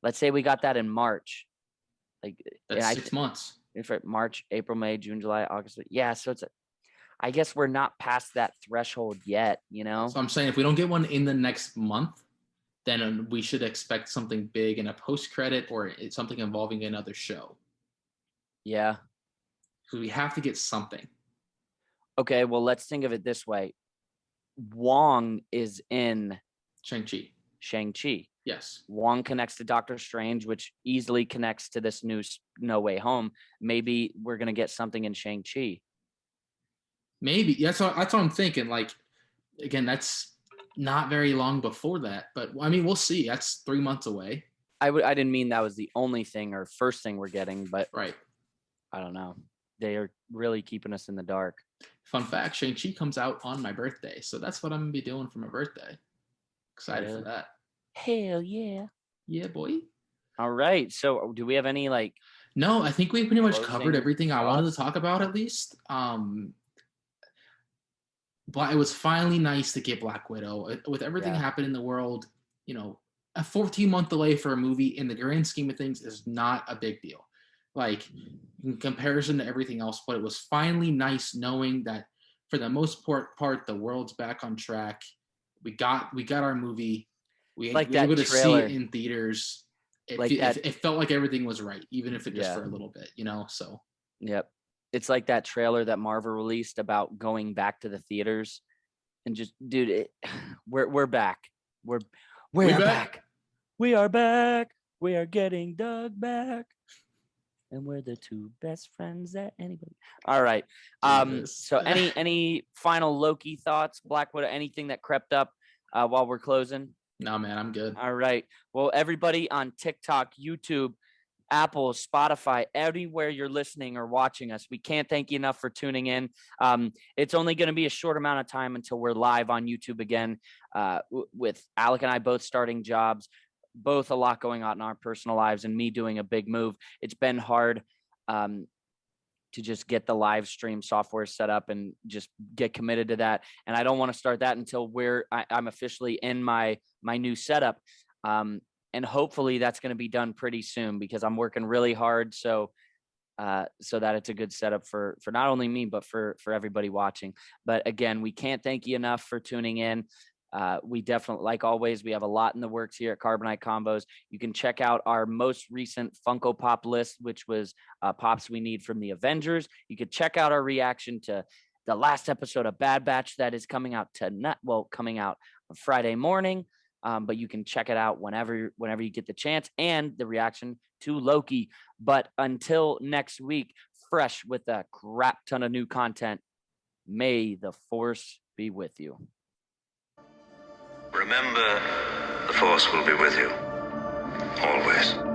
Let's say we got that in March. Like that's 6 months. March, April, May, June, July, August. Yeah. So I guess we're not past that threshold yet, you know? So I'm saying if we don't get one in the next month, then we should expect something big in a post-credit or something involving another show. Yeah. So we have to get something. Okay, well, let's think of it this way. Wong is in Shang-Chi. Yes. Wong connects to Doctor Strange, which easily connects to this new No Way Home. Maybe we're going to get something in Shang-Chi. Maybe. That's what I'm thinking. Like, again, that's not very long before that. But, I mean, we'll see. That's 3 months away. I didn't mean that was the only thing or first thing we're getting, but right. I don't know. They are really keeping us in the dark. Fun fact, Shang-Chi comes out on my birthday. So that's what I'm going to be doing for my birthday. Excited for that. Hell yeah. Yeah, boy. All right. So do we have any No, I think we pretty much covered everything I wanted to talk about at least. But it was finally nice to get Black Widow. With everything happening in the world, a 14-month delay for a movie in the grand scheme of things is not a big deal. Like, in comparison to everything else, but it was finally nice knowing that for the most part, the world's back on track. We got our movie. We were able to see it in theaters. It felt like everything was right, even if it just for a little bit, so. Yep. It's like that trailer that Marvel released about going back to the theaters and just, dude, we're back. We're back. We are back. We are getting Doug back. And we're the two best friends that anybody. All right. So any final Loki thoughts, Black Widow, anything that crept up while we're closing? No, man, I'm good. All right. Well, everybody on TikTok, YouTube, Apple, Spotify, everywhere you're listening or watching us, we can't thank you enough for tuning in. It's only going to be a short amount of time until we're live on YouTube again, with Alec and I both starting jobs, both a lot going on in our personal lives, and me doing a big move. It's been hard to just get the live stream software set up and just get committed to that. And I don't want to start that until I'm officially in my new setup. And hopefully that's going to be done pretty soon, because I'm working really hard. So that it's a good setup for not only me, but for everybody watching. But again, we can't thank you enough for tuning in. We definitely, like always, we have a lot in the works here at Carbonite Convos. You can check out our most recent Funko Pop list, which was pops we need from the Avengers. You could check out our reaction to the last episode of Bad Batch that is coming out tonight. Well, coming out on Friday morning. But you can check it out whenever you get the chance, and the reaction to Loki. But until next week, fresh with a crap ton of new content, may the Force be with you. Remember, the Force will be with you, always.